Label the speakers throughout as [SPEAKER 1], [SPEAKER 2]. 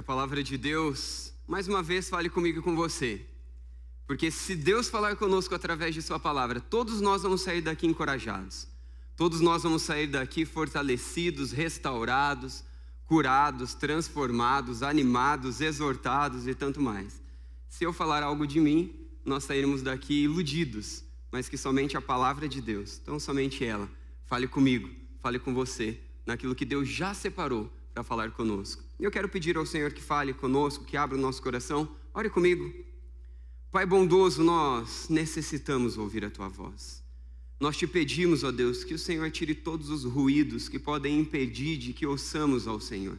[SPEAKER 1] Que a palavra de Deus, mais uma vez, fale comigo e com você. Porque se Deus falar conosco através de sua palavra, todos nós vamos sair daqui encorajados. Todos nós vamos sair daqui fortalecidos, restaurados, curados, transformados, animados, exortados e tanto mais. Se eu falar algo de mim, nós sairemos daqui iludidos, mas que somente a palavra de Deus, então somente ela, fale comigo, fale com você, naquilo que Deus já separou para falar conosco. E eu quero pedir ao Senhor que fale conosco, que abra o nosso coração. Ore comigo. Pai bondoso, nós necessitamos ouvir a Tua voz. Nós te pedimos, ó Deus, que o Senhor tire todos os ruídos que podem impedir de que ouçamos ao Senhor.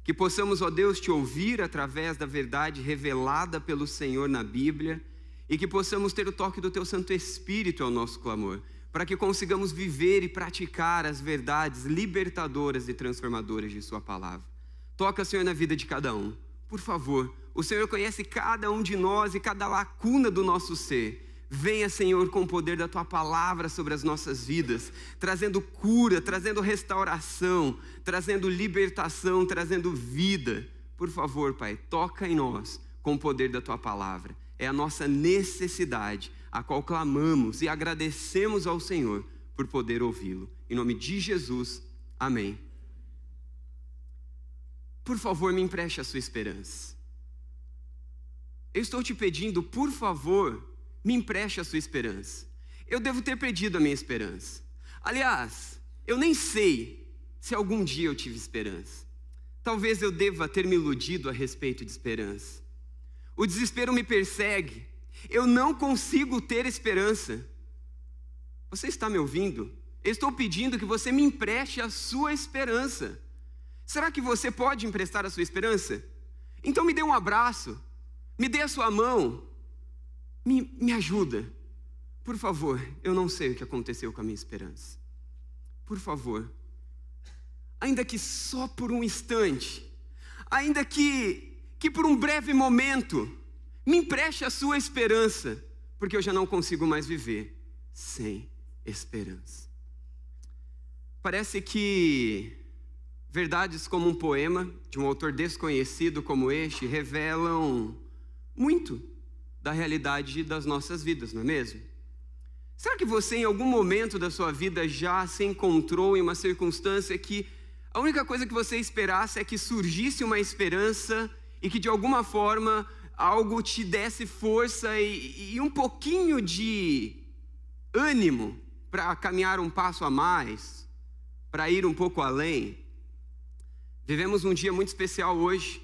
[SPEAKER 1] Que possamos, ó Deus, te ouvir através da verdade revelada pelo Senhor na Bíblia e que possamos ter o toque do Teu Santo Espírito ao nosso clamor, para que consigamos viver e praticar as verdades libertadoras e transformadoras de Sua palavra. Toca, Senhor, na vida de cada um. Por favor, o Senhor conhece cada um de nós e cada lacuna do nosso ser. Venha, Senhor, com o poder da Tua palavra sobre as nossas vidas, trazendo cura, trazendo restauração, trazendo libertação, trazendo vida. Por favor, Pai, toca em nós com o poder da Tua palavra. É a nossa necessidade, a qual clamamos e agradecemos ao Senhor por poder ouvi-lo. Em nome de Jesus, amém. Por favor, me empreste a sua esperança. Eu estou te pedindo, por favor, me empreste a sua esperança. Eu devo ter perdido a minha esperança. Aliás, eu nem sei se algum dia eu tive esperança. Talvez eu deva ter me iludido a respeito de esperança. O desespero me persegue. Eu não consigo ter esperança. Você está me ouvindo? Eu estou pedindo que você me empreste a sua esperança. Será que você pode emprestar a sua esperança? Então me dê um abraço, me dê a sua mão, me ajuda. Por favor, eu não sei o que aconteceu com a minha esperança. Por favor, ainda que só por um instante, ainda que por um breve momento, me empreste a sua esperança, porque eu já não consigo mais viver sem esperança. Parece que verdades como um poema de um autor desconhecido como este revelam muito da realidade das nossas vidas, não é mesmo? Será que você em algum momento da sua vida já se encontrou em uma circunstância que a única coisa que você esperasse é que surgisse uma esperança e que de alguma forma algo te desse força e um pouquinho de ânimo para caminhar um passo a mais, para ir um pouco além? Vivemos um dia muito especial hoje.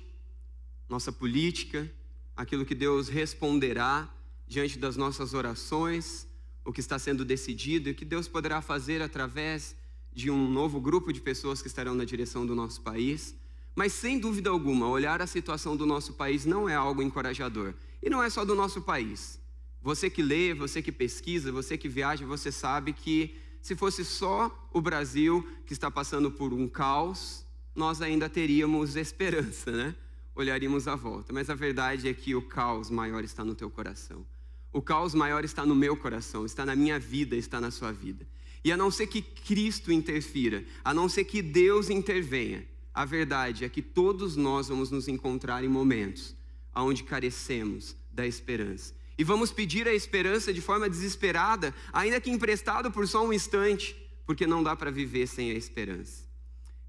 [SPEAKER 1] Nossa política, aquilo que Deus responderá diante das nossas orações, o que está sendo decidido e o que Deus poderá fazer através de um novo grupo de pessoas que estarão na direção do nosso país. Mas sem dúvida alguma, olhar a situação do nosso país não é algo encorajador. E não é só do nosso país. Você que lê, você que pesquisa, você que viaja, você sabe que se fosse só o Brasil que está passando por um caos, nós ainda teríamos esperança, né? Olharíamos à volta. Mas a verdade é que o caos maior está no teu coração. O caos maior está no meu coração, está na minha vida, está na sua vida. E a não ser que Cristo interfira, a não ser que Deus intervenha, a verdade é que todos nós vamos nos encontrar em momentos onde carecemos da esperança. E vamos pedir a esperança de forma desesperada, ainda que emprestado por só um instante, porque não dá para viver sem a esperança.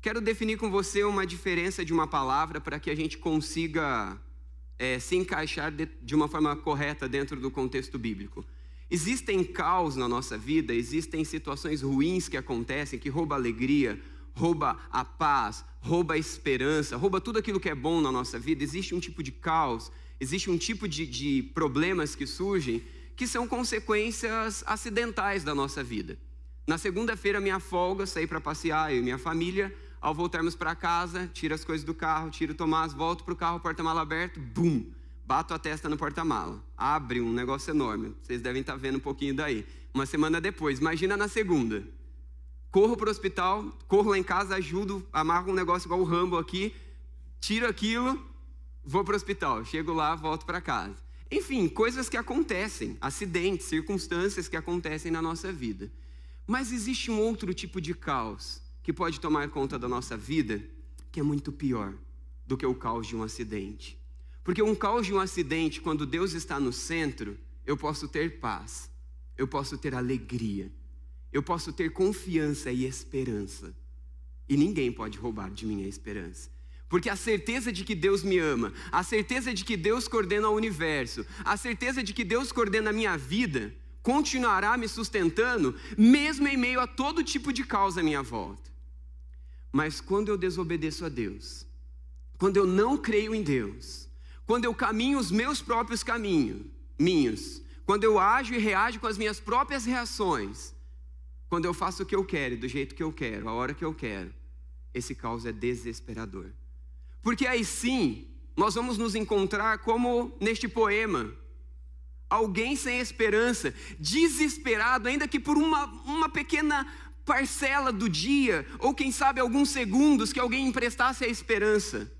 [SPEAKER 1] Quero definir com você uma diferença de uma palavra para que a gente consiga se encaixar de uma forma correta dentro do contexto bíblico. Existem caos na nossa vida, existem situações ruins que acontecem, que roubam a alegria, rouba a paz, rouba a esperança, rouba tudo aquilo que é bom na nossa vida. Existe um tipo de caos, existe um tipo de problemas que surgem, que são consequências acidentais da nossa vida. Na segunda-feira, minha folga, saí para passear, eu e minha família. Ao voltarmos para casa, tiro as coisas do carro, tiro o Tomás, volto para o carro, porta-mala aberto, bum, bato a testa no porta-mala. Abre um negócio enorme, vocês devem estar vendo um pouquinho daí. Uma semana depois, imagina na segunda. Corro para o hospital, corro lá em casa, ajudo, amarro um negócio igual o Rambo aqui, tiro aquilo, vou para o hospital. Chego lá, volto para casa. Enfim, coisas que acontecem, acidentes, circunstâncias que acontecem na nossa vida. Mas existe um outro tipo de caos que pode tomar conta da nossa vida, que é muito pior do que o caos de um acidente. Porque um caos de um acidente, quando Deus está no centro, eu posso ter paz, eu posso ter alegria, eu posso ter confiança e esperança. E ninguém pode roubar de mim a esperança. Porque a certeza de que Deus me ama, a certeza de que Deus coordena o universo, a certeza de que Deus coordena a minha vida, continuará me sustentando, mesmo em meio a todo tipo de caos à minha volta. Mas quando eu desobedeço a Deus, quando eu não creio em Deus, quando eu caminho os meus próprios caminhos, quando eu ajo e reajo com as minhas próprias reações, quando eu faço o que eu quero, do jeito que eu quero, a hora que eu quero, esse caos é desesperador. Porque aí sim, nós vamos nos encontrar como neste poema, alguém sem esperança, desesperado, ainda que por uma pequena parcela do dia, ou quem sabe alguns segundos que alguém emprestasse a esperança.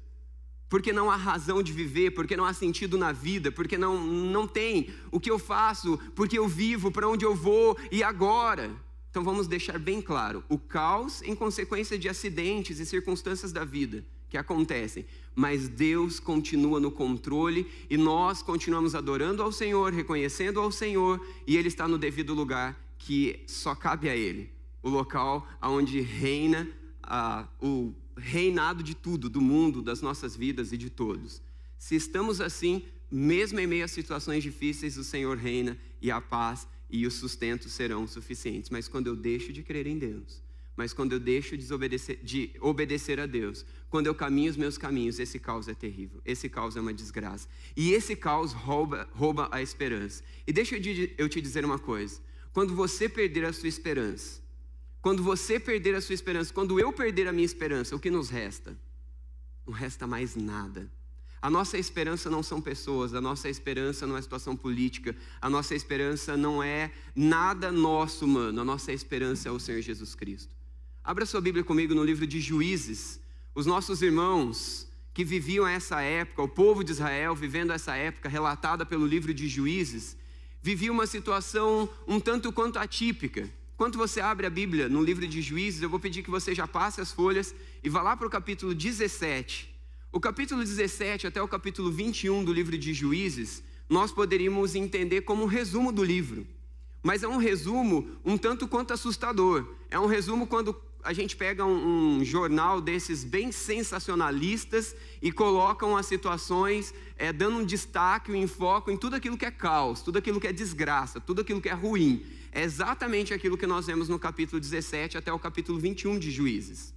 [SPEAKER 1] Porque não há razão de viver, porque não há sentido na vida, porque não tem o que eu faço, porque eu vivo, para onde eu vou e agora. Então vamos deixar bem claro, o caos em consequência de acidentes e circunstâncias da vida que acontecem, mas Deus continua no controle e nós continuamos adorando ao Senhor, reconhecendo ao Senhor, e Ele está no devido lugar que só cabe a Ele, o local onde reina o reinado de tudo, do mundo, das nossas vidas e de todos. Se estamos assim, mesmo em meio a situações difíceis, o Senhor reina e a paz e o sustento serão suficientes. Mas quando eu deixo de crer em Deus, mas quando eu deixo de obedecer a Deus, quando eu caminho os meus caminhos, esse caos é terrível, esse caos é uma desgraça. E esse caos rouba a esperança. E deixa eu te dizer uma coisa, quando você perder a sua esperança, quando eu perder a minha esperança, o que nos resta? Não resta mais nada. A nossa esperança não são pessoas, a nossa esperança não é situação política, a nossa esperança não é nada nosso humano, a nossa esperança é o Senhor Jesus Cristo. Abra sua Bíblia comigo no livro de Juízes. Os nossos irmãos que viviam essa época, o povo de Israel vivendo essa época relatada pelo livro de Juízes, viviam uma situação um tanto quanto atípica. Enquanto você abre a Bíblia no livro de Juízes, eu vou pedir que você já passe as folhas e vá lá para o capítulo 17. O capítulo 17 até o capítulo 21 do livro de Juízes, nós poderíamos entender como um resumo do livro. Mas é um resumo um tanto quanto assustador. É um resumo quando a gente pega um jornal desses bem sensacionalistas e colocam as situações, dando um destaque, um enfoque em tudo aquilo que é caos, tudo aquilo que é desgraça, tudo aquilo que é ruim. É exatamente aquilo que nós vemos no capítulo 17 até o capítulo 21 de Juízes.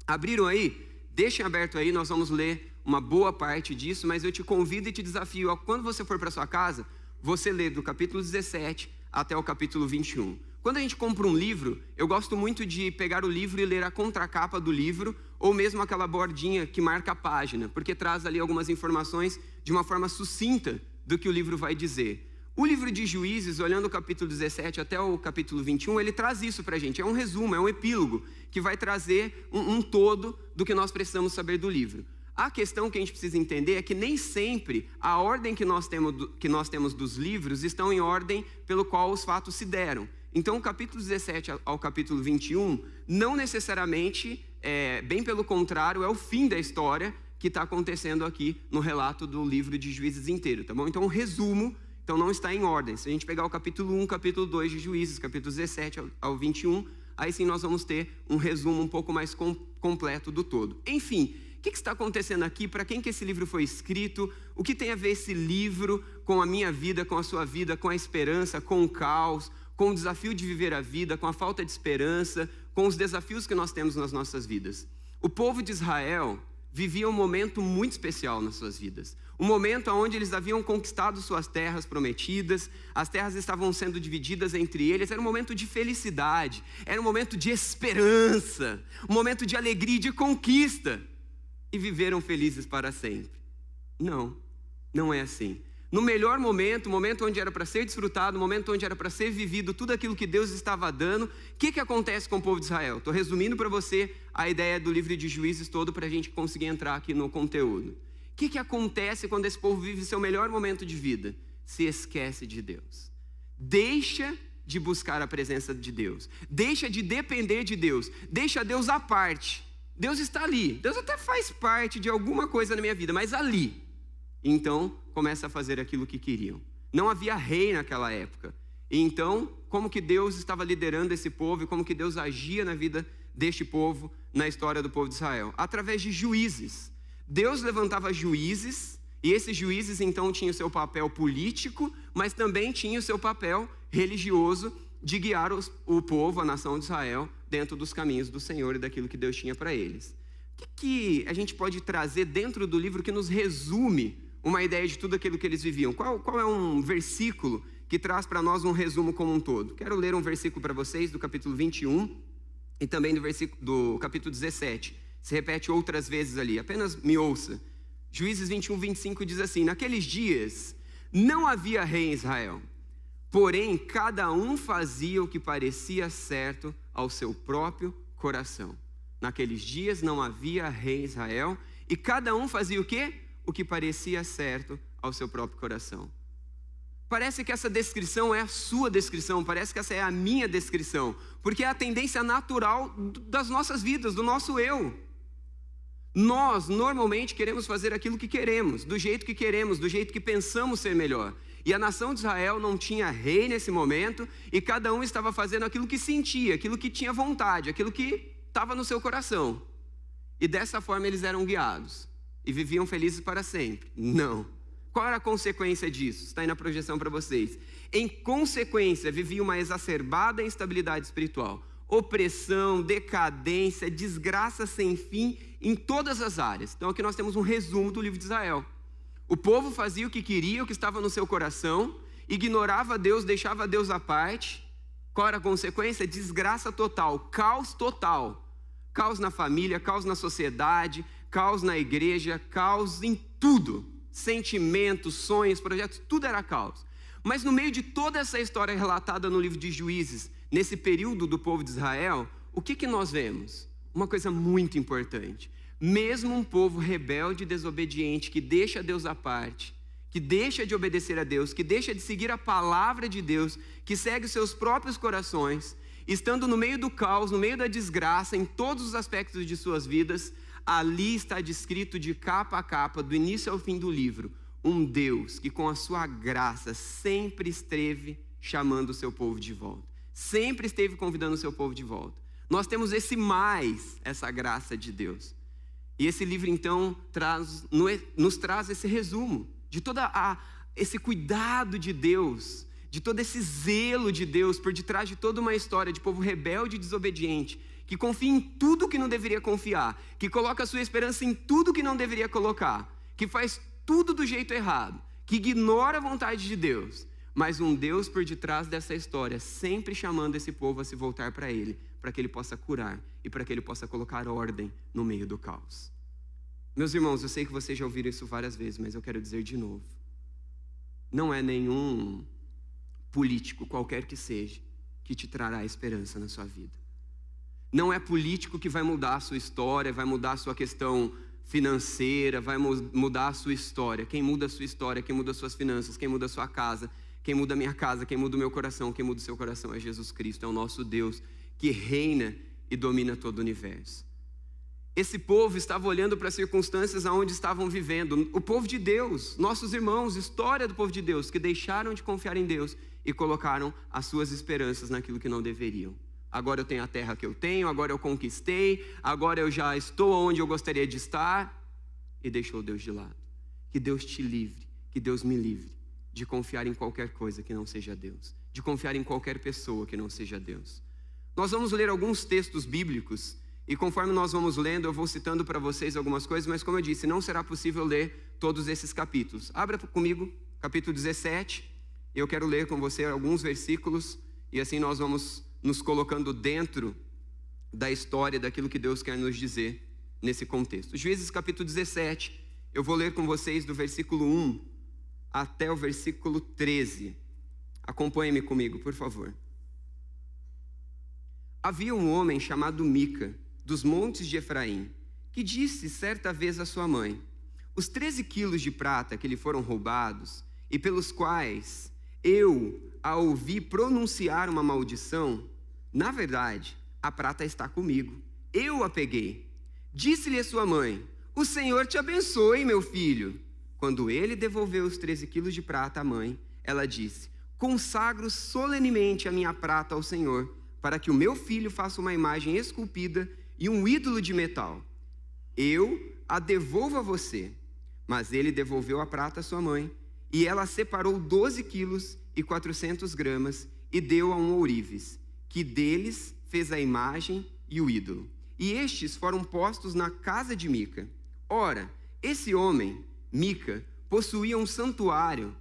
[SPEAKER 1] Abriram aí? Deixem aberto aí, nós vamos ler uma boa parte disso, mas eu te convido e te desafio, quando você for para sua casa, você lê do capítulo 17 até o capítulo 21. Quando a gente compra um livro, eu gosto muito de pegar o livro e ler a contracapa do livro, ou mesmo aquela bordinha que marca a página, porque traz ali algumas informações de uma forma sucinta do que o livro vai dizer. O livro de Juízes, olhando o capítulo 17 até o capítulo 21, ele traz isso para a gente, é um resumo, é um epílogo, que vai trazer um todo do que nós precisamos saber do livro. A questão que a gente precisa entender é que nem sempre a ordem que nós temos dos livros estão em ordem pelo qual os fatos se deram. Então, o capítulo 17 ao capítulo 21, não necessariamente, bem pelo contrário, é o fim da história que está acontecendo aqui no relato do livro de Juízes inteiro, tá bom? Então, um resumo, então não está em ordem. Se a gente pegar o capítulo 1, capítulo 2 de Juízes, capítulo 17 ao 21, aí sim nós vamos ter um resumo um pouco mais completo do todo. Enfim, o que está acontecendo aqui? Para quem que esse livro foi escrito? O que tem a ver esse livro com a minha vida, com a sua vida, com a esperança, com o caos, com o desafio de viver a vida, com a falta de esperança, com os desafios que nós temos nas nossas vidas? O povo de Israel vivia um momento muito especial nas suas vidas. Um momento onde eles haviam conquistado suas terras prometidas, as terras estavam sendo divididas entre eles, era um momento de felicidade, era um momento de esperança, um momento de alegria e de conquista. E viveram felizes para sempre. Não, não é assim. No melhor momento, o momento onde era para ser desfrutado, o momento onde era para ser vivido tudo aquilo que Deus estava dando, o que acontece com o povo de Israel? Estou resumindo para você a ideia do livro de Juízes todo para a gente conseguir entrar aqui no conteúdo. O que acontece quando esse povo vive seu melhor momento de vida? Se esquece de Deus. Deixa de buscar a presença de Deus. Deixa de depender de Deus. Deixa Deus à parte. Deus está ali. Deus até faz parte de alguma coisa na minha vida, mas ali. Então, começa a fazer aquilo que queriam. Não havia rei naquela época. E então, como que Deus estava liderando esse povo e como que Deus agia na vida deste povo, na história do povo de Israel? Através de juízes. Deus levantava juízes, e esses juízes então tinham o seu papel político, mas também tinham o seu papel religioso de guiar o povo, a nação de Israel, dentro dos caminhos do Senhor e daquilo que Deus tinha para eles. O que a gente pode trazer dentro do livro que nos resume uma ideia de tudo aquilo que eles viviam? Qual é um versículo que traz para nós um resumo como um todo? Quero ler um versículo para vocês do capítulo 21 e também do capítulo 17. Se repete outras vezes ali, apenas me ouça. Juízes 21, 25 diz assim: naqueles dias não havia rei em Israel, porém cada um fazia o que parecia certo ao seu próprio coração. Naqueles dias não havia rei em Israel e cada um fazia o quê? O que parecia certo ao seu próprio coração. Parece que essa descrição é a sua descrição, parece que essa é a minha descrição, porque é a tendência natural das nossas vidas, do nosso eu. Nós, normalmente, queremos fazer aquilo que queremos, do jeito que pensamos ser melhor. E a nação de Israel não tinha rei nesse momento, e cada um estava fazendo aquilo que sentia, aquilo que tinha vontade, aquilo que estava no seu coração. E dessa forma eles eram guiados, e viviam felizes para sempre. Não. Qual era a consequência disso? Está aí na projeção para vocês. Em consequência, vivia uma exacerbada instabilidade espiritual, opressão, decadência, desgraça sem fim em todas as áreas. Então aqui nós temos um resumo do livro de Israel. O povo fazia o que queria, o que estava no seu coração, ignorava Deus, deixava Deus à parte. Qual era a consequência? Desgraça total, caos total. Caos na família, caos na sociedade, caos na igreja, caos em tudo. Sentimentos, sonhos, projetos, tudo era caos. Mas no meio de toda essa história relatada no livro de Juízes, nesse período do povo de Israel, o que nós vemos? Uma coisa muito importante. Mesmo um povo rebelde e desobediente, que deixa Deus à parte, que deixa de obedecer a Deus, que deixa de seguir a palavra de Deus, que segue os seus próprios corações, estando no meio do caos, no meio da desgraça, em todos os aspectos de suas vidas, ali está descrito de capa a capa, do início ao fim do livro, um Deus que com a sua graça sempre esteve chamando o seu povo de volta. Sempre esteve convidando o seu povo de volta. Nós temos essa graça de Deus. E esse livro então nos traz esse resumo de todo esse cuidado de Deus, de todo esse zelo de Deus por detrás de toda uma história de povo rebelde e desobediente, que confia em tudo que não deveria confiar, que coloca a sua esperança em tudo que não deveria colocar, que faz tudo do jeito errado, que ignora a vontade de Deus, mas um Deus por detrás dessa história, sempre chamando esse povo a se voltar para Ele, para que Ele possa curar e para que Ele possa colocar ordem no meio do caos. Meus irmãos, eu sei que vocês já ouviram isso várias vezes, mas eu quero dizer de novo. Não é nenhum político, qualquer que seja, que te trará esperança na sua vida. Não é político que vai mudar a sua história, vai mudar a sua questão financeira, vai mudar a sua história. Quem muda a sua história, quem muda as suas finanças, quem muda a sua casa, quem muda a minha casa, quem muda o meu coração, quem muda o seu coração é Jesus Cristo, é o nosso Deus que reina e domina todo o universo. Esse povo estava olhando para as circunstâncias aonde estavam vivendo. O povo de Deus, nossos irmãos, história do povo de Deus, que deixaram de confiar em Deus e colocaram as suas esperanças naquilo que não deveriam. Agora eu tenho a terra que eu tenho, agora eu conquistei, agora eu já estou onde eu gostaria de estar, e deixou Deus de lado. Que Deus te livre, que Deus me livre de confiar em qualquer coisa que não seja Deus, de confiar em qualquer pessoa que não seja Deus. Nós vamos ler alguns textos bíblicos, e conforme nós vamos lendo, eu vou citando para vocês algumas coisas, mas como eu disse, não será possível ler todos esses capítulos. Abra comigo, capítulo 17, eu quero ler com você alguns versículos, e assim nós vamos nos colocando dentro da história, daquilo que Deus quer nos dizer nesse contexto. Juízes capítulo 17, eu vou ler com vocês do versículo 1 até o versículo 13. Acompanhe-me comigo, por favor. Havia um homem chamado Mica, dos montes de Efraim, que disse certa vez à sua mãe: os 13 quilos de prata que lhe foram roubados, e pelos quais eu a ouvi pronunciar uma maldição, na verdade, a prata está comigo. Eu a peguei. Disse-lhe a sua mãe: o Senhor te abençoe, meu filho. Quando ele devolveu os 13 quilos de prata à mãe, ela disse: consagro solenemente a minha prata ao Senhor, para que o meu filho faça uma imagem esculpida e um ídolo de metal. Eu a devolvo a você. Mas ele devolveu a prata à sua mãe, e ela separou 12 quilos e 400 gramas e deu a um ourives, que deles fez a imagem e o ídolo. E estes foram postos na casa de Mica. Ora, esse homem, Mica, possuía um santuário,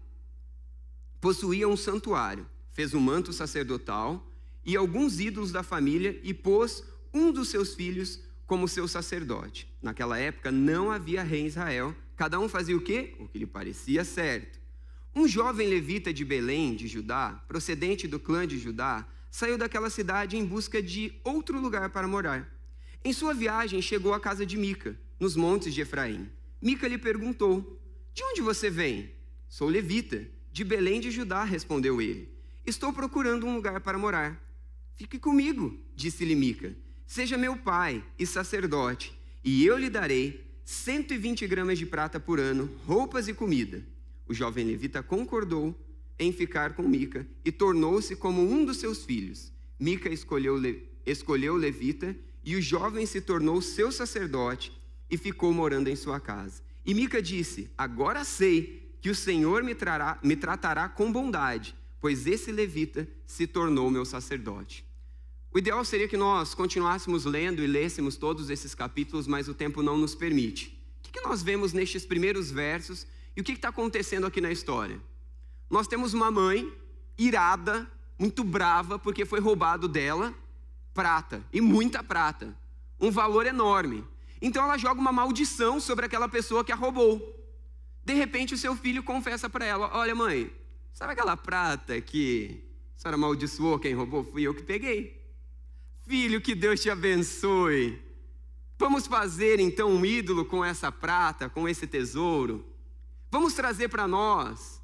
[SPEAKER 1] fez um manto sacerdotal e alguns ídolos da família e pôs um dos seus filhos como seu sacerdote. Naquela época não havia rei em Israel, cada um fazia o quê? O que lhe parecia certo. Um jovem levita de Belém, de Judá, procedente do clã de Judá, saiu daquela cidade em busca de outro lugar para morar. Em sua viagem chegou à casa de Mica, nos montes de Efraim. Mica lhe perguntou: de onde você vem? Sou levita, de Belém de Judá, respondeu ele. Estou procurando um lugar para morar. Fique comigo, disse-lhe Mica. Seja meu pai e sacerdote, e eu lhe darei 120 gramas de prata por ano, roupas e comida. O jovem levita concordou em ficar com Mica e tornou-se como um dos seus filhos. Mica escolheu o levita e o jovem se tornou seu sacerdote e ficou morando em sua casa. E Mica disse: agora sei que o Senhor me tratará com bondade, pois esse levita se tornou meu sacerdote. O ideal seria que nós continuássemos lendo e lêssemos todos esses capítulos, mas o tempo não nos permite. O que nós vemos nestes primeiros versos e o que está acontecendo aqui na história? Nós temos uma mãe irada, muito brava, porque foi roubado dela prata, e muita prata, um valor enorme. Então ela joga uma maldição sobre aquela pessoa que a roubou. De repente o seu filho confessa para ela: olha mãe, sabe aquela prata que a senhora amaldiçoou quem roubou? Fui eu que peguei. Filho, que Deus te abençoe. Vamos fazer então um ídolo com essa prata, com esse tesouro. Vamos trazer para nós.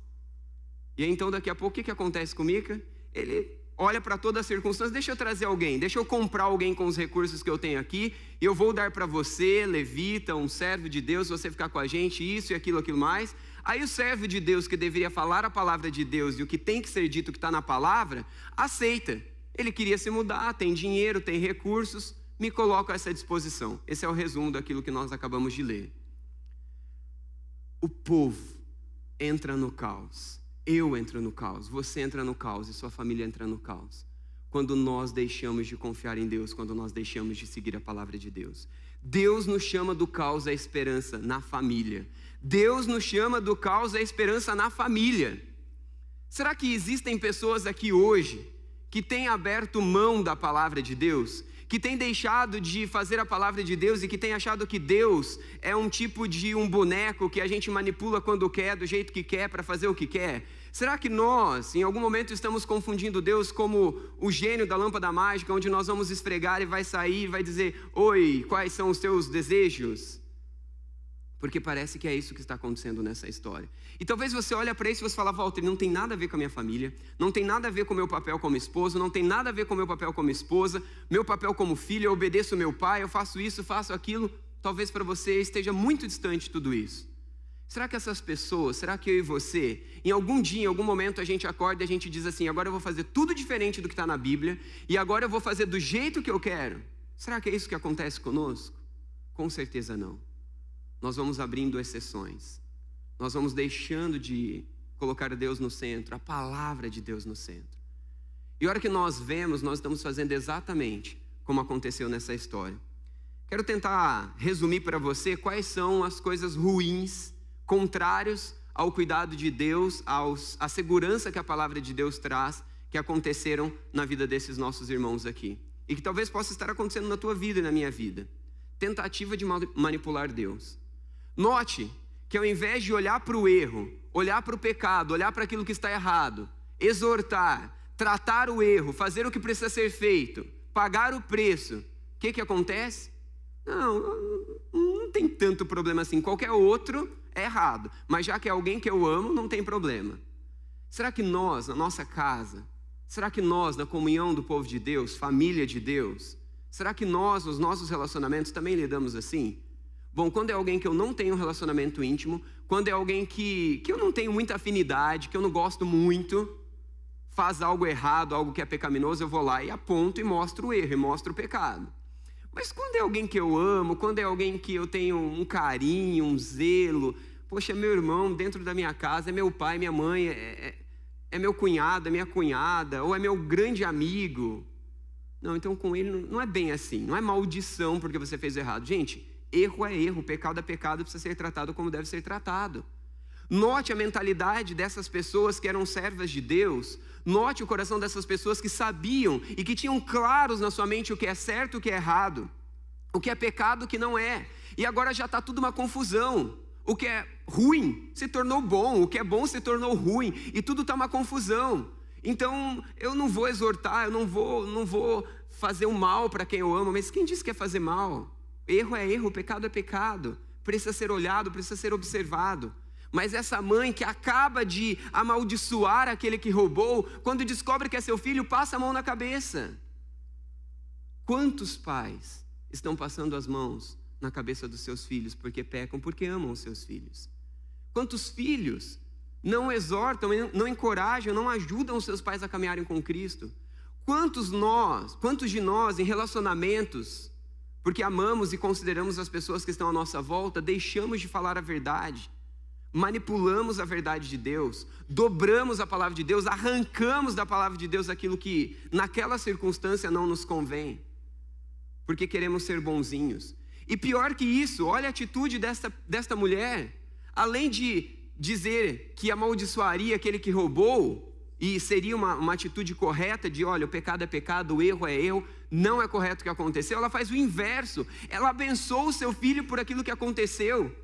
[SPEAKER 1] E aí, então daqui a pouco o que acontece com Mica? Ele olha para toda a circunstância: deixa eu trazer alguém, deixa eu comprar alguém com os recursos que eu tenho aqui, e eu vou dar para você, levita, um servo de Deus, você ficar com a gente, isso e aquilo mais. Aí o servo de Deus, que deveria falar a palavra de Deus e o que tem que ser dito, que está na palavra, aceita. Ele queria se mudar, tem dinheiro, tem recursos, me coloca a essa disposição. Esse é o resumo daquilo que nós acabamos de ler. O povo entra no caos. Eu entro no caos, você entra no caos e sua família entra no caos. Quando nós deixamos de confiar em Deus, quando nós deixamos de seguir a palavra de Deus. Deus nos chama do caos à esperança na família. Deus nos chama do caos à esperança na família. Será que existem pessoas aqui hoje que têm aberto mão da palavra de Deus? Que têm deixado de fazer a palavra de Deus e que têm achado que Deus é um tipo de um boneco que a gente manipula quando quer, do jeito que quer, para fazer o que quer? Será que nós, em algum momento, estamos confundindo Deus como o gênio da lâmpada mágica, onde nós vamos esfregar e vai sair e vai dizer: oi, quais são os teus desejos? Porque parece que é isso que está acontecendo nessa história. E talvez você olhe para isso e você fala: Walter, não tem nada a ver com a minha família, não tem nada a ver com o meu papel como esposo, não tem nada a ver com o meu papel como esposa, meu papel como filho, eu obedeço meu pai, eu faço isso, faço aquilo. Talvez para você esteja muito distante de tudo isso. Será que essas pessoas, será que eu e você, em algum dia, em algum momento a gente acorda e a gente diz assim: agora eu vou fazer tudo diferente do que está na Bíblia, e agora eu vou fazer do jeito que eu quero? Será que é isso que acontece conosco? Com certeza não. Nós vamos abrindo exceções. Nós vamos deixando de colocar Deus no centro, a palavra de Deus no centro. E a hora que nós vemos, nós estamos fazendo exatamente como aconteceu nessa história. Quero tentar resumir para você quais são as coisas ruins, contrários ao cuidado de Deus, à segurança que a palavra de Deus traz, que aconteceram na vida desses nossos irmãos aqui. E que talvez possa estar acontecendo na tua vida e na minha vida. Tentativa de manipular Deus. Note que ao invés de olhar para o erro, olhar para o pecado, olhar para aquilo que está errado, exortar, tratar o erro, fazer o que precisa ser feito, pagar o preço, o que acontece? Não tem tanto problema assim, qualquer outro é errado, mas já que é alguém que eu amo, não tem problema. Será que nós, na nossa casa, será que nós, na comunhão do povo de Deus, família de Deus, Será que nós, nos nossos relacionamentos, também lidamos assim? Bom, quando é alguém que eu não tenho um relacionamento íntimo, quando é alguém que eu não tenho muita afinidade, que eu não gosto muito, faz algo errado, algo que é pecaminoso, eu vou lá e aponto e mostro o erro, e mostro o pecado. Mas quando é alguém que eu amo, quando é alguém que eu tenho um carinho, um zelo, poxa, é meu irmão dentro da minha casa, é meu pai, minha mãe, é meu cunhado, é minha cunhada, ou é meu grande amigo. Não, então com ele não é bem assim, não é maldição porque você fez errado. Gente, erro é erro, pecado é pecado, precisa ser tratado como deve ser tratado. Note a mentalidade dessas pessoas que eram servas de Deus. Note o coração dessas pessoas que sabiam e que tinham claros na sua mente o que é certo e o que é errado. O que é pecado e o que não é. E agora já está tudo uma confusão. O que é ruim se tornou bom, o que é bom se tornou ruim. E tudo está uma confusão. Então eu não vou exortar, eu não vou fazer o mal para quem eu amo. Mas quem disse que é fazer mal? Erro é erro, pecado é pecado. Precisa ser olhado, precisa ser observado. Mas essa mãe que acaba de amaldiçoar aquele que roubou, quando descobre que é seu filho, passa a mão na cabeça. Quantos pais estão passando as mãos na cabeça dos seus filhos porque pecam, porque amam os seus filhos? Quantos filhos não exortam, não encorajam, não ajudam os seus pais a caminharem com Cristo? Quantos de nós em relacionamentos, porque amamos e consideramos as pessoas que estão à nossa volta, deixamos de falar a verdade? Manipulamos a verdade de Deus, dobramos a palavra de Deus, arrancamos da palavra de Deus aquilo que naquela circunstância não nos convém, porque queremos ser bonzinhos. E pior que isso, olha a atitude desta mulher. Além de dizer que amaldiçoaria aquele que roubou, e seria uma atitude correta de, olha, o pecado é pecado, o erro é erro, não é correto o que aconteceu, ela faz o inverso. Ela abençoa o seu filho por aquilo que aconteceu.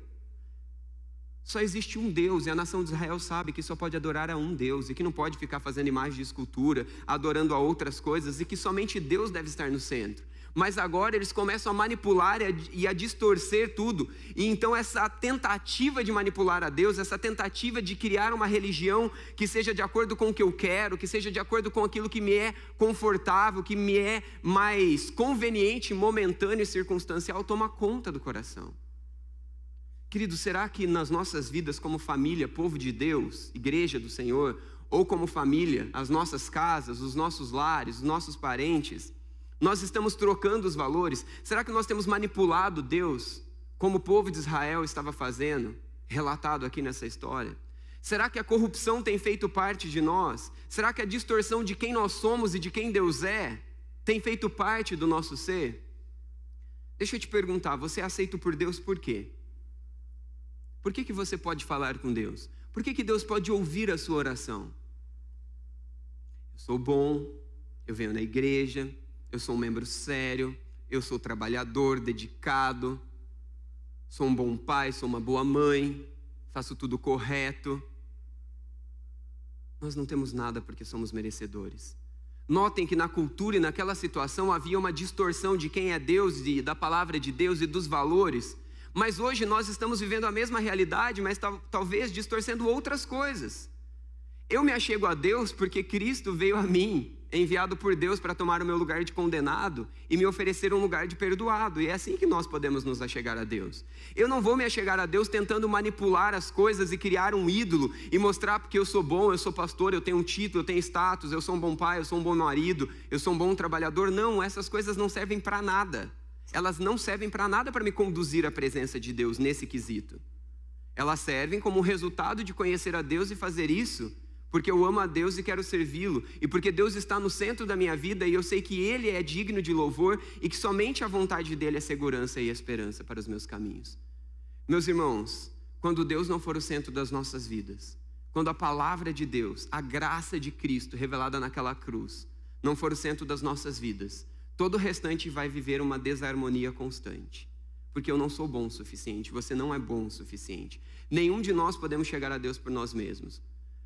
[SPEAKER 1] Só existe um Deus, e a nação de Israel sabe que só pode adorar a um Deus, e que não pode ficar fazendo imagem de escultura, adorando a outras coisas, e que somente Deus deve estar no centro. Mas agora eles começam a manipular e a distorcer tudo. E então essa tentativa de manipular a Deus, essa tentativa de criar uma religião que seja de acordo com o que eu quero, que seja de acordo com aquilo que me é confortável, que me é mais conveniente, momentâneo e circunstancial, toma conta do coração. Querido, será que nas nossas vidas como família, povo de Deus, igreja do Senhor, ou como família, as nossas casas, os nossos lares, os nossos parentes, nós estamos trocando os valores? Será que nós temos manipulado Deus, como o povo de Israel estava fazendo, relatado aqui nessa história? Será que a corrupção tem feito parte de nós? Será que a distorção de quem nós somos e de quem Deus é tem feito parte do nosso ser? Deixa eu te perguntar, você é aceito por Deus por quê? Por que você pode falar com Deus? Por que Deus pode ouvir a sua oração? Eu sou bom, eu venho na igreja, eu sou um membro sério, eu sou trabalhador, dedicado, sou um bom pai, sou uma boa mãe, faço tudo correto. Nós não temos nada porque somos merecedores. Notem que na cultura e naquela situação havia uma distorção de quem é Deus, da palavra de Deus e dos valores. Mas hoje nós estamos vivendo a mesma realidade, mas talvez distorcendo outras coisas. Eu me achego a Deus porque Cristo veio a mim, enviado por Deus para tomar o meu lugar de condenado e me oferecer um lugar de perdoado. E é assim que nós podemos nos achegar a Deus. Eu não vou me achegar a Deus tentando manipular as coisas e criar um ídolo e mostrar porque eu sou bom, eu sou pastor, eu tenho um título, eu tenho status, eu sou um bom pai, eu sou um bom marido, eu sou um bom trabalhador. Não, essas coisas não servem para nada. Elas não servem para nada para me conduzir à presença de Deus nesse quesito. Elas servem como resultado de conhecer a Deus e fazer isso porque eu amo a Deus e quero servi-lo, e porque Deus está no centro da minha vida e eu sei que Ele é digno de louvor e que somente a vontade dEle é segurança e esperança para os meus caminhos. Meus irmãos, quando Deus não for o centro das nossas vidas, quando a palavra de Deus, a graça de Cristo revelada naquela cruz, não for o centro das nossas vidas, todo o restante vai viver uma desarmonia constante. Porque eu não sou bom o suficiente, você não é bom o suficiente. Nenhum de nós podemos chegar a Deus por nós mesmos.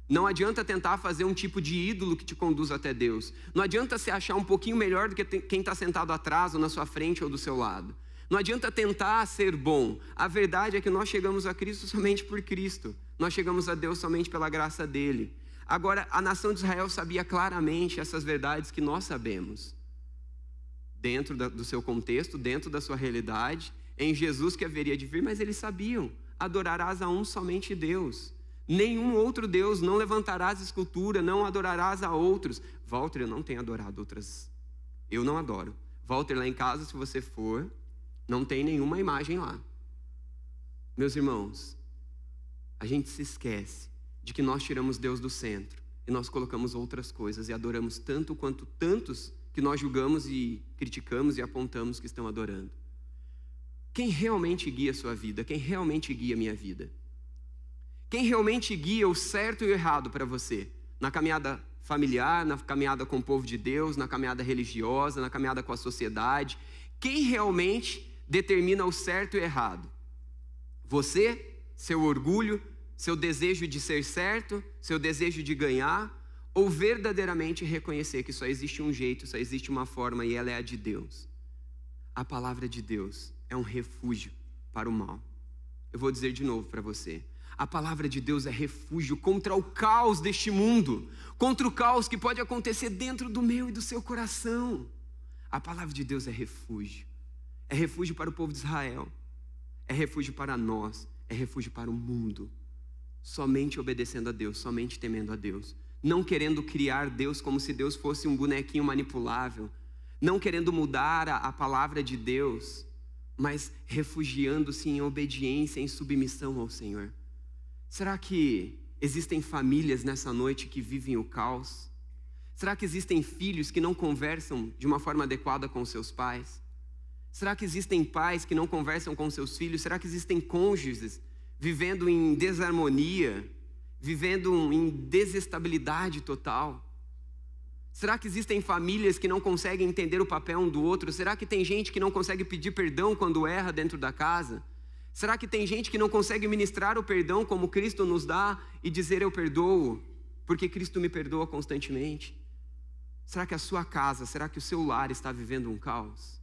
[SPEAKER 1] Não adianta tentar fazer um tipo de ídolo que te conduz até Deus. Não adianta se achar um pouquinho melhor do que quem está sentado atrás, ou na sua frente, ou do seu lado. Não adianta tentar ser bom. A verdade é que nós chegamos a Cristo somente por Cristo. Nós chegamos a Deus somente pela graça dEle. Agora, a nação de Israel sabia claramente essas verdades que nós sabemos. dentro do seu contexto, dentro da sua realidade, em Jesus que haveria de vir, mas eles sabiam: adorarás a um somente Deus. Nenhum outro Deus, não levantarás escultura, não adorarás a outros. Walter, eu não tenho adorado outras. Eu não adoro. Walter, lá em casa, se você for, não tem nenhuma imagem lá. Meus irmãos, a gente se esquece de que nós tiramos Deus do centro e nós colocamos outras coisas e adoramos tanto quanto tantos que nós julgamos e criticamos e apontamos que estão adorando. Quem realmente guia a sua vida? Quem realmente guia a minha vida? Quem realmente guia o certo e o errado para você? Na caminhada familiar, na caminhada com o povo de Deus, na caminhada religiosa, na caminhada com a sociedade. Quem realmente determina o certo e o errado? Você, seu orgulho, seu desejo de ser certo, seu desejo de ganhar, ou verdadeiramente reconhecer que só existe um jeito, só existe uma forma e ela é a de Deus? A palavra de Deus é um refúgio para o mal. Eu vou dizer de novo para você. A palavra de Deus é refúgio contra o caos deste mundo, contra o caos que pode acontecer dentro do meu e do seu coração. A palavra de Deus é refúgio para o povo de Israel, é refúgio para nós, é refúgio para o mundo. Somente obedecendo a Deus, somente temendo a Deus, não querendo criar Deus como se Deus fosse um bonequinho manipulável, não querendo mudar a palavra de Deus, mas refugiando-se em obediência, em submissão ao Senhor. Será que existem famílias nessa noite que vivem o caos? Será que existem filhos que não conversam de uma forma adequada com seus pais? Será que existem pais que não conversam com seus filhos? Será que existem cônjuges vivendo em desarmonia, vivendo em desestabilidade total? Será que existem famílias que não conseguem entender o papel um do outro? Será que tem gente que não consegue pedir perdão quando erra dentro da casa? Será que tem gente que não consegue ministrar o perdão como Cristo nos dá e dizer eu perdoo, porque Cristo me perdoa constantemente? Será que a sua casa, será que o seu lar está vivendo um caos?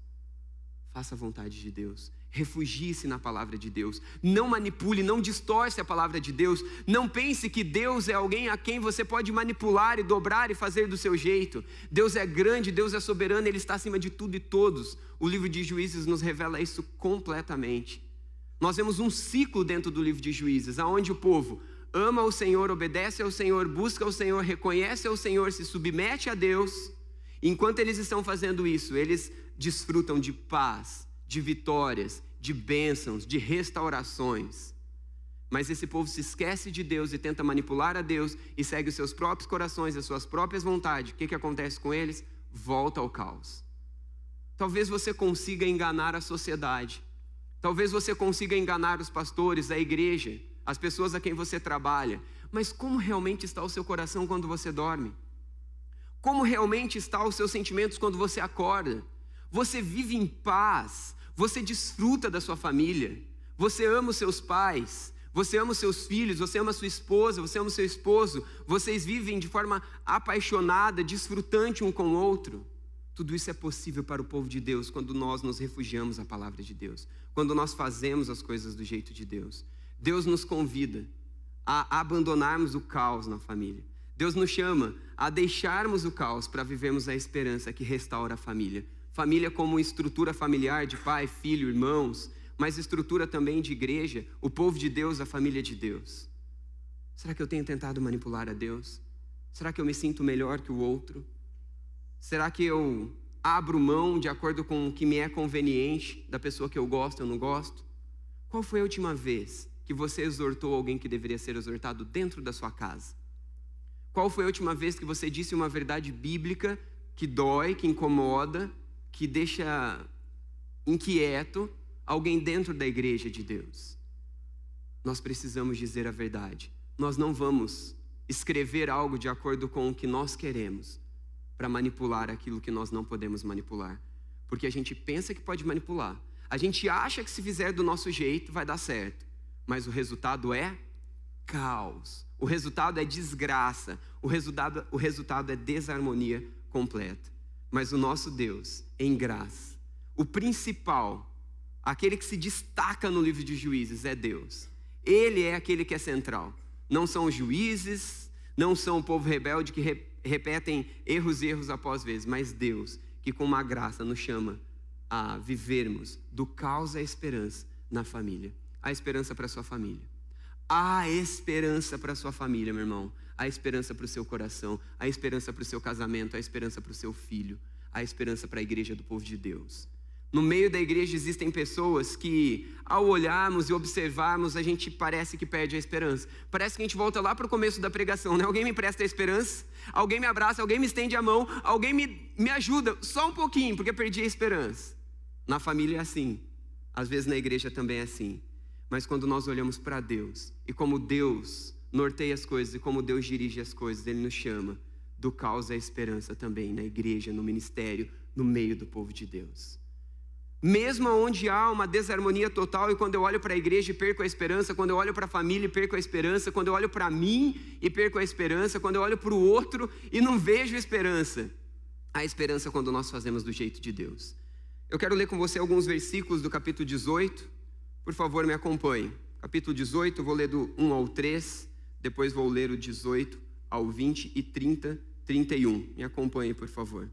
[SPEAKER 1] Faça a vontade de Deus. Refugie-se na palavra de Deus. Não manipule, não distorce a palavra de Deus. Não pense que Deus é alguém a quem você pode manipular e dobrar e fazer do seu jeito. Deus é grande, Deus é soberano, Ele está acima de tudo e todos. O livro de Juízes nos revela isso completamente. Nós vemos um ciclo dentro do livro de Juízes, onde o povo ama o Senhor, obedece ao Senhor, busca o Senhor, reconhece ao Senhor, se submete a Deus. Enquanto eles estão fazendo isso, eles desfrutam de paz, de vitórias, de bênçãos, de restaurações. Mas esse povo se esquece de Deus e tenta manipular a Deus e segue os seus próprios corações, as suas próprias vontades. O que acontece com eles? Volta ao caos. Talvez você consiga enganar a sociedade. Talvez você consiga enganar os pastores, a igreja, as pessoas a quem você trabalha. Mas como realmente está o seu coração quando você dorme? Como realmente estão os seus sentimentos quando você acorda? Você vive em paz? Você desfruta da sua família? Você ama os seus pais? Você ama os seus filhos? Você ama a sua esposa? Você ama o seu esposo? Vocês vivem de forma apaixonada, desfrutante um com o outro? Tudo isso é possível para o povo de Deus quando nós nos refugiamos à palavra de Deus, quando nós fazemos as coisas do jeito de Deus. Deus nos convida a abandonarmos o caos na família. Deus nos chama a deixarmos o caos para vivermos a esperança que restaura a família. Família como estrutura familiar de pai, filho, irmãos, mas estrutura também de igreja, o povo de Deus, a família de Deus. Será que eu tenho tentado manipular a Deus? Será que eu me sinto melhor que o outro? Será que eu abro mão de acordo com o que me é conveniente da pessoa que eu gosto ou não gosto? Qual foi a última vez que você exortou alguém que deveria ser exortado dentro da sua casa? Qual foi a última vez que você disse uma verdade bíblica que dói, que incomoda, que deixa inquieto alguém dentro da igreja de Deus? Nós precisamos dizer a verdade. Nós não vamos escrever algo de acordo com o que nós queremos para manipular aquilo que nós não podemos manipular. Porque a gente pensa que pode manipular. A gente acha que se fizer do nosso jeito vai dar certo. Mas o resultado é caos. O resultado é desgraça. O resultado é desarmonia completa. Mas o nosso Deus, em graça, o principal, aquele que se destaca no livro de Juízes é Deus. Ele é aquele que é central. Não são os juízes, não são o povo rebelde que repetem erros após vezes, mas Deus, que com uma graça nos chama a vivermos do caos à esperança na família. A esperança para a sua família. A esperança para a sua família, meu irmão. A esperança para o seu coração. A esperança para o seu casamento. A esperança para o seu filho. A esperança para a igreja do povo de Deus. No meio da igreja existem pessoas que, ao olharmos e observarmos, a gente parece que perde a esperança. Parece que a gente volta lá para o começo da pregação, né? Alguém me presta a esperança, alguém me abraça, alguém me estende a mão, alguém me ajuda, só um pouquinho, porque eu perdi a esperança. Na família é assim, às vezes na igreja também é assim. Mas quando nós olhamos para Deus, e como Deus norteia as coisas, e como Deus dirige as coisas, Ele nos chama do caos à esperança também, na igreja, no ministério, no meio do povo de Deus. Mesmo onde há uma desarmonia total, e quando eu olho para a igreja e perco a esperança, quando eu olho para a família e perco a esperança, quando eu olho para mim e perco a esperança, quando eu olho para o outro e não vejo esperança, a esperança quando nós fazemos do jeito de Deus. Eu quero ler com você alguns versículos do capítulo 18, por favor me acompanhe. Capítulo 18, vou ler do 1 ao 3, depois vou ler o 18 ao 20 e 30, 31. Me acompanhe, por favor.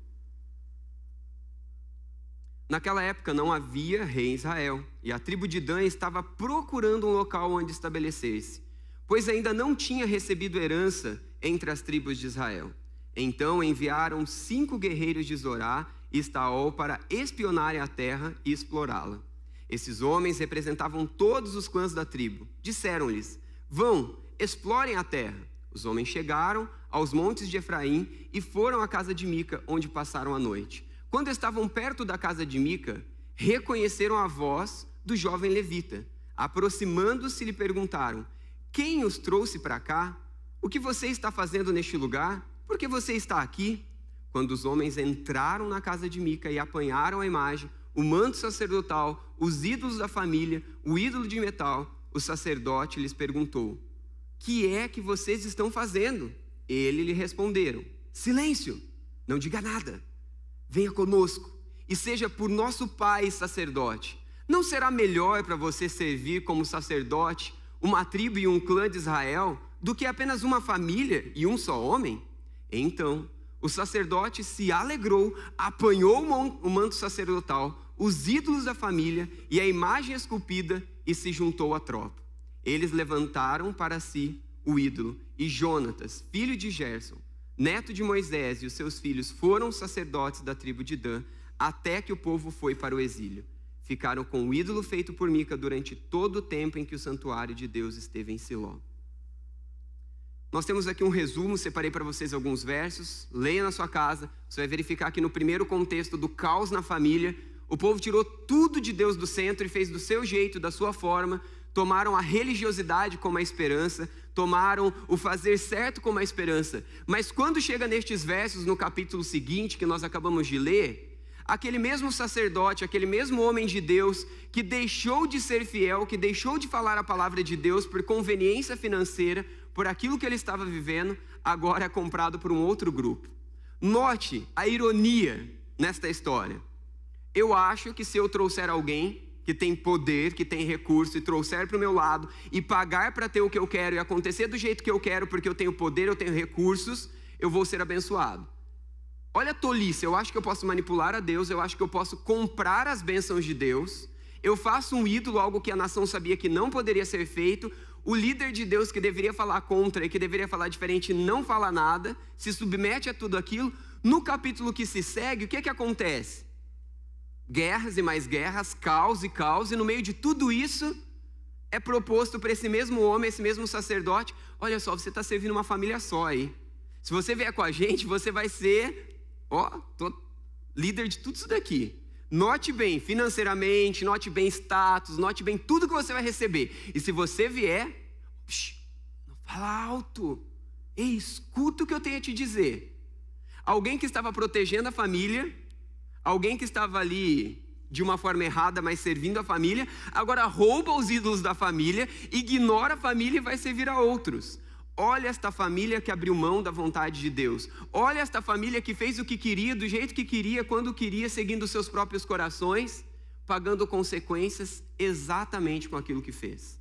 [SPEAKER 1] Naquela época não havia rei em Israel, e a tribo de Dan estava procurando um local onde estabelecer-se, pois ainda não tinha recebido herança entre as tribos de Israel. Então enviaram 5 guerreiros de Zorá e Estaol para espionarem a terra e explorá-la. Esses homens representavam todos os clãs da tribo. Disseram-lhes: vão, explorem a terra. Os homens chegaram aos montes de Efraim e foram à casa de Mica, onde passaram a noite. Quando estavam perto da casa de Mica, reconheceram a voz do jovem levita. Aproximando-se, lhe perguntaram: quem os trouxe para cá? O que você está fazendo neste lugar? Por que você está aqui? Quando os homens entraram na casa de Mica e apanharam a imagem, o manto sacerdotal, os ídolos da família, o ídolo de metal, o sacerdote lhes perguntou: que é que vocês estão fazendo? Eles lhe responderam: silêncio, não diga nada. Venha conosco e seja por nosso pai sacerdote. Não será melhor para você servir como sacerdote uma tribo e um clã de Israel do que apenas uma família e um só homem? Então o sacerdote se alegrou, apanhou o manto sacerdotal, os ídolos da família e a imagem esculpida e se juntou à tropa. Eles levantaram para si o ídolo e Jonatas, filho de Gerson, neto de Moisés, e os seus filhos foram sacerdotes da tribo de Dan, até que o povo foi para o exílio. Ficaram com o ídolo feito por Mica durante todo o tempo em que o santuário de Deus esteve em Siló. Nós temos aqui um resumo, separei para vocês alguns versos, leia na sua casa, você vai verificar que no primeiro contexto do caos na família, o povo tirou tudo de Deus do centro e fez do seu jeito, da sua forma, tomaram a religiosidade como a esperança, tomaram o fazer certo como a esperança. Mas quando chega nestes versos, no capítulo seguinte, que nós acabamos de ler, aquele mesmo sacerdote, aquele mesmo homem de Deus, que deixou de ser fiel, que deixou de falar a palavra de Deus por conveniência financeira, por aquilo que ele estava vivendo, agora é comprado por um outro grupo. Note a ironia nesta história. Eu acho que se eu trouxer alguém que tem poder, que tem recurso, e trouxer para o meu lado, e pagar para ter o que eu quero, e acontecer do jeito que eu quero, porque eu tenho poder, eu tenho recursos, eu vou ser abençoado. Olha a tolice, eu acho que eu posso manipular a Deus, eu acho que eu posso comprar as bênçãos de Deus, eu faço um ídolo, algo que a nação sabia que não poderia ser feito, o líder de Deus que deveria falar contra e que deveria falar diferente não fala nada, se submete a tudo aquilo. No capítulo que se segue, o que acontece? Guerras e mais guerras, caos, e no meio de tudo isso, é proposto para esse mesmo homem, esse mesmo sacerdote: olha só, você está servindo uma família só aí. Se você vier com a gente, você vai ser, líder de tudo isso daqui. Note bem financeiramente, note bem status, note bem tudo que você vai receber. E se você vier, não fala alto. Ei, escuta o que eu tenho a te dizer. Alguém que estava protegendo a família, alguém que estava ali de uma forma errada, mas servindo a família, agora rouba os ídolos da família, ignora a família e vai servir a outros. Olha esta família que abriu mão da vontade de Deus. Olha esta família que fez o que queria, do jeito que queria, quando queria, seguindo os seus próprios corações, pagando consequências exatamente com aquilo que fez.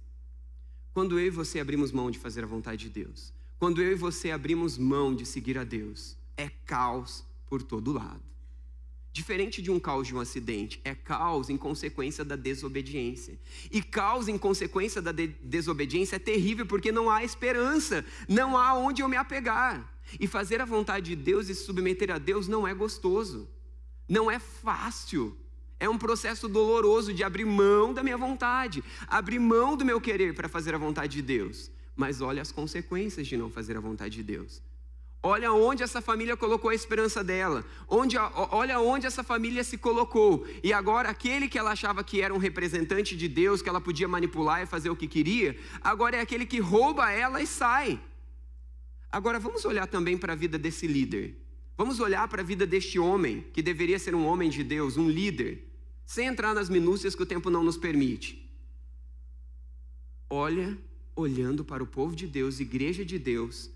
[SPEAKER 1] Quando eu e você abrimos mão de fazer a vontade de Deus, quando eu e você abrimos mão de seguir a Deus, é caos por todo lado. Diferente de um caos de um acidente, é caos em consequência da desobediência. E caos em consequência da desobediência é terrível, porque não há esperança, não há onde eu me apegar. E fazer a vontade de Deus e se submeter a Deus não é gostoso, não é fácil. É um processo doloroso de abrir mão da minha vontade, abrir mão do meu querer para fazer a vontade de Deus. Mas olha as consequências de não fazer a vontade de Deus. Olha onde essa família colocou a esperança dela. Olha onde essa família se colocou. E agora aquele que ela achava que era um representante de Deus, que ela podia manipular e fazer o que queria, agora é aquele que rouba ela e sai. Agora vamos olhar também para a vida desse líder. Vamos olhar para a vida deste homem, que deveria ser um homem de Deus, um líder, sem entrar nas minúcias que o tempo não nos permite. Olha, olhando para o povo de Deus, igreja de Deus,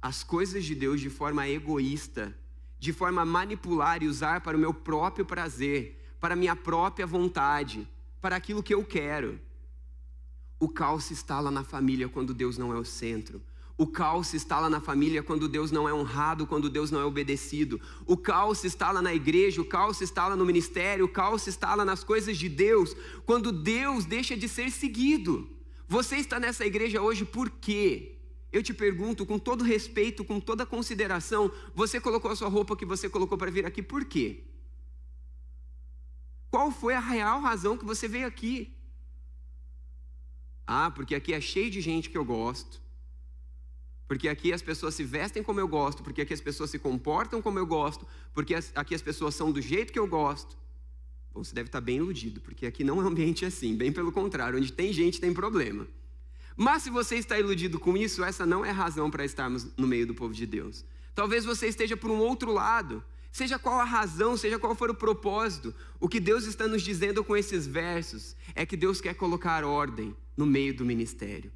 [SPEAKER 1] as coisas de Deus de forma egoísta, de forma a manipular e usar para o meu próprio prazer, para a minha própria vontade, para aquilo que eu quero. O caos se instala na família quando Deus não é o centro. O caos se instala na família quando Deus não é honrado, quando Deus não é obedecido. O caos se instala na igreja, o caos se instala no ministério, o caos se instala nas coisas de Deus, quando Deus deixa de ser seguido. Você está nessa igreja hoje por quê? Eu te pergunto, com todo respeito, com toda consideração, você colocou a sua roupa que você colocou para vir aqui, por quê? Qual foi a real razão que você veio aqui? Ah, porque aqui é cheio de gente que eu gosto. Porque aqui as pessoas se vestem como eu gosto, porque aqui as pessoas se comportam como eu gosto, porque aqui as pessoas são do jeito que eu gosto. Bom, você deve estar bem iludido, porque aqui não é um ambiente assim, bem pelo contrário, onde tem gente tem problema. Mas se você está iludido com isso, essa não é razão para estarmos no meio do povo de Deus. Talvez você esteja por um outro lado. Seja qual a razão, seja qual for o propósito, o que Deus está nos dizendo com esses versos é que Deus quer colocar ordem no meio do ministério.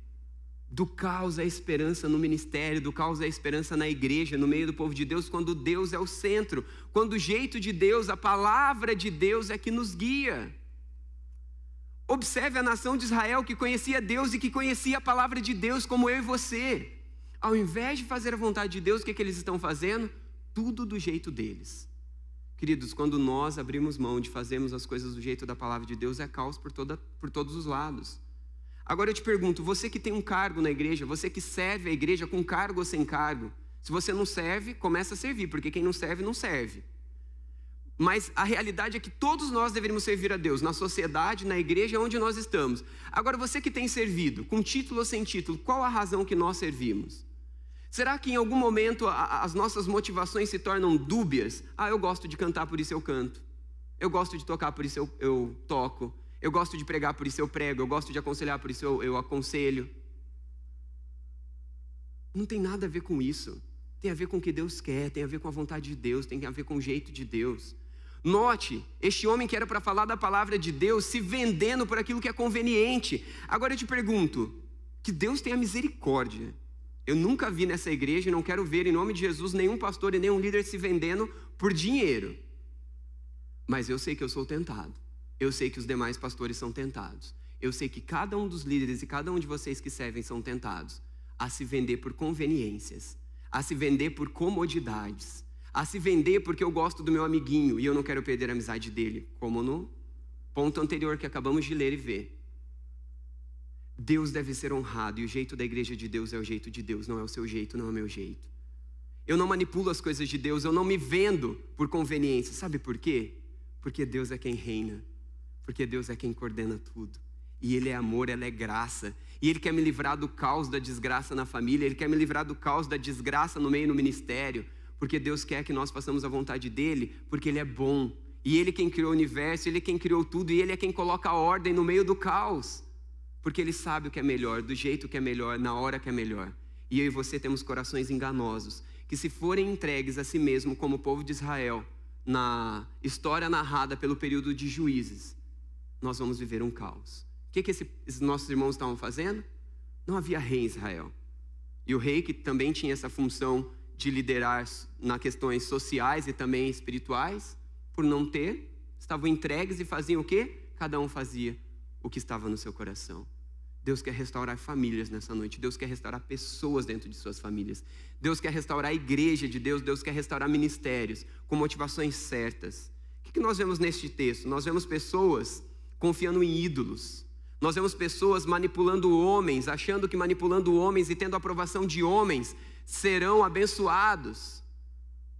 [SPEAKER 1] Do caos à esperança no ministério, do caos à esperança na igreja, no meio do povo de Deus, quando Deus é o centro, quando o jeito de Deus, a palavra de Deus é que nos guia. Observe a nação de Israel que conhecia Deus e que conhecia a palavra de Deus como eu e você. Ao invés de fazer a vontade de Deus, o que eles estão fazendo? Tudo do jeito deles. Queridos, quando nós abrimos mão de fazermos as coisas do jeito da palavra de Deus, é caos por todos os lados. Agora eu te pergunto, você que tem um cargo na igreja, você que serve a igreja com cargo ou sem cargo, se você não serve, começa a servir, porque quem não serve, não serve. Mas a realidade é que todos nós deveríamos servir a Deus, na sociedade, na igreja, onde nós estamos. Agora, você que tem servido, com título ou sem título, qual a razão que nós servimos? Será que em algum momento as nossas motivações se tornam dúbias? Ah, eu gosto de cantar, por isso eu canto. Eu gosto de tocar, por isso eu toco. Eu gosto de pregar, por isso eu prego. Eu gosto de aconselhar, por isso eu aconselho. Não tem nada a ver com isso. Tem a ver com o que Deus quer, tem a ver com a vontade de Deus, tem a ver com o jeito de Deus. Note, este homem que era para falar da palavra de Deus, se vendendo por aquilo que é conveniente. Agora eu te pergunto, que Deus tenha misericórdia. Eu nunca vi nessa igreja e não quero ver, em nome de Jesus, nenhum pastor e nenhum líder se vendendo por dinheiro. Mas eu sei que eu sou tentado. Eu sei que os demais pastores são tentados. Eu sei que cada um dos líderes e cada um de vocês que servem são tentados a se vender por conveniências, a se vender por comodidades, a se vender porque eu gosto do meu amiguinho e eu não quero perder a amizade dele, como no ponto anterior que acabamos de ler e ver. Deus deve ser honrado e o jeito da igreja de Deus é o jeito de Deus, não é o seu jeito, não é o meu jeito. Eu não manipulo as coisas de Deus, eu não me vendo por conveniência. Sabe por quê? Porque Deus é quem reina, porque Deus é quem coordena tudo. E Ele é amor, Ele é graça. E Ele quer me livrar do caos da desgraça na família, Ele quer me livrar do caos da desgraça no meio no ministério, porque Deus quer que nós façamos a vontade dEle, porque Ele é bom. E Ele é quem criou o universo, Ele é quem criou tudo, e Ele é quem coloca a ordem no meio do caos. Porque Ele sabe o que é melhor, do jeito que é melhor, na hora que é melhor. E eu e você temos corações enganosos, que se forem entregues a si mesmo como o povo de Israel, na história narrada pelo período de Juízes, nós vamos viver um caos. O que esses nossos irmãos estavam fazendo? Não havia rei em Israel. E o rei, que também tinha essa função de liderar nas questões sociais e também espirituais, por não ter, estavam entregues e faziam o quê? Cada um fazia o que estava no seu coração. Deus quer restaurar famílias nessa noite. Deus quer restaurar pessoas dentro de suas famílias. Deus quer restaurar a igreja de Deus. Deus quer restaurar ministérios com motivações certas. que nós vemos neste texto? Nós vemos pessoas confiando em ídolos. Nós vemos pessoas manipulando homens, achando que manipulando homens e tendo a aprovação de homens serão abençoados.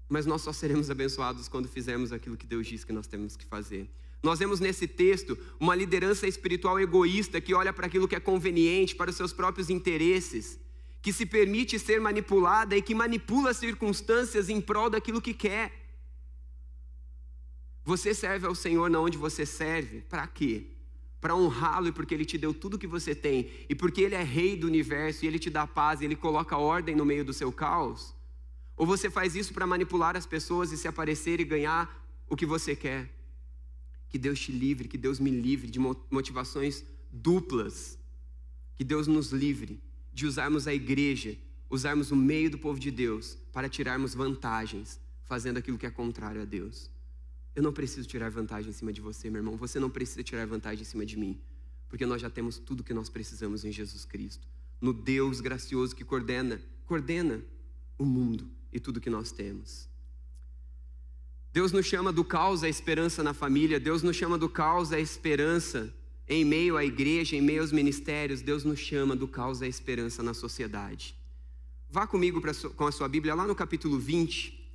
[SPEAKER 1] Mas nós só seremos abençoados quando fizermos aquilo que Deus diz que nós temos que fazer. Nós vemos nesse texto uma liderança espiritual egoísta que olha para aquilo que é conveniente, para os seus próprios interesses, que se permite ser manipulada e que manipula as circunstâncias em prol daquilo que quer. Você serve ao Senhor na onde você serve, para quê? Para honrá-lo e porque Ele te deu tudo que você tem, e porque Ele é rei do universo e Ele te dá paz e Ele coloca ordem no meio do seu caos? Ou você faz isso para manipular as pessoas e se aparecer e ganhar o que você quer? Que Deus te livre, que Deus me livre de motivações duplas. Que Deus nos livre de usarmos a igreja, usarmos o meio do povo de Deus para tirarmos vantagens, fazendo aquilo que é contrário a Deus. Eu não preciso tirar vantagem em cima de você, meu irmão. Você não precisa tirar vantagem em cima de mim, porque nós já temos tudo que nós precisamos em Jesus Cristo, no Deus gracioso que coordena o mundo e tudo que nós temos. Deus nos chama do caos à esperança na família. Deus nos chama do caos à esperança em meio à igreja, em meio aos ministérios. Deus nos chama do caos à esperança na sociedade. Vá comigo com a sua Bíblia lá no capítulo 20.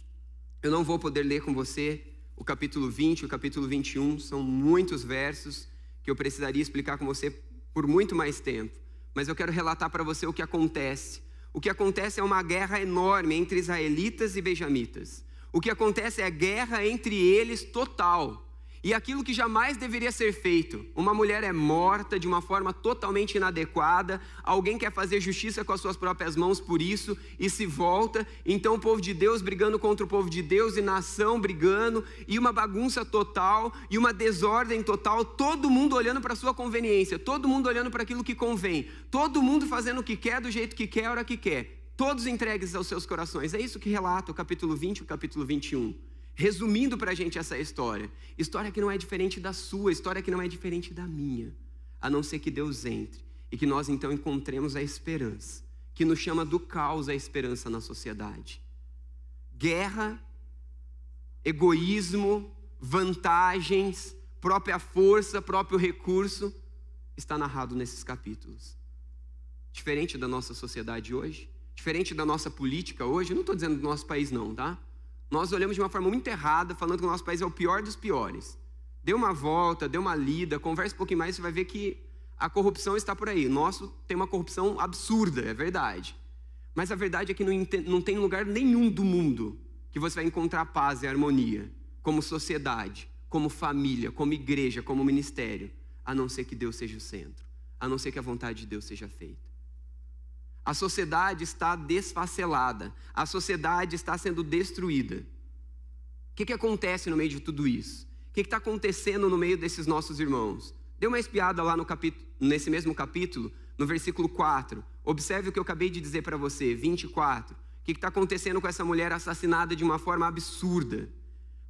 [SPEAKER 1] Eu não vou poder ler com você o capítulo 20 e o capítulo 21. São muitos versos que eu precisaria explicar com você por muito mais tempo. Mas eu quero relatar para você o que acontece. O que acontece é uma guerra enorme entre israelitas e benjamitas. O que acontece é guerra entre eles total. E aquilo que jamais deveria ser feito. Uma mulher é morta de uma forma totalmente inadequada. Alguém quer fazer justiça com as suas próprias mãos por isso e se volta. Então o povo de Deus brigando contra o povo de Deus e nação brigando. E uma bagunça total e uma desordem total. Todo mundo olhando para a sua conveniência. Todo mundo olhando para aquilo que convém. Todo mundo fazendo o que quer, do jeito que quer, a hora que quer. Todos entregues aos seus corações. É isso que relata o capítulo 20 e o capítulo 21. Resumindo para a gente essa história. História que não é diferente da sua, história que não é diferente da minha. A não ser que Deus entre e que nós então encontremos a esperança, que nos chama do caos a esperança na sociedade. Guerra, egoísmo, vantagens, própria força, próprio recurso, está narrado nesses capítulos. Diferente da nossa sociedade hoje, diferente da nossa política hoje, eu não estou dizendo do nosso país não, tá? Nós olhamos de uma forma muito errada, falando que o nosso país é o pior dos piores. Dê uma volta, dê uma lida, converse um pouquinho mais, você vai ver que a corrupção está por aí. O nosso tem uma corrupção absurda, é verdade. Mas a verdade é que não tem lugar nenhum do mundo que você vai encontrar paz e harmonia, como sociedade, como família, como igreja, como ministério, a não ser que Deus seja o centro, a não ser que a vontade de Deus seja feita. A sociedade está desfacelada. A sociedade está sendo destruída. O que acontece no meio de tudo isso? O que está acontecendo no meio desses nossos irmãos? Dê uma espiada lá nesse mesmo capítulo, no versículo 4. Observe o que eu acabei de dizer para você, 24. O que está acontecendo com essa mulher assassinada de uma forma absurda?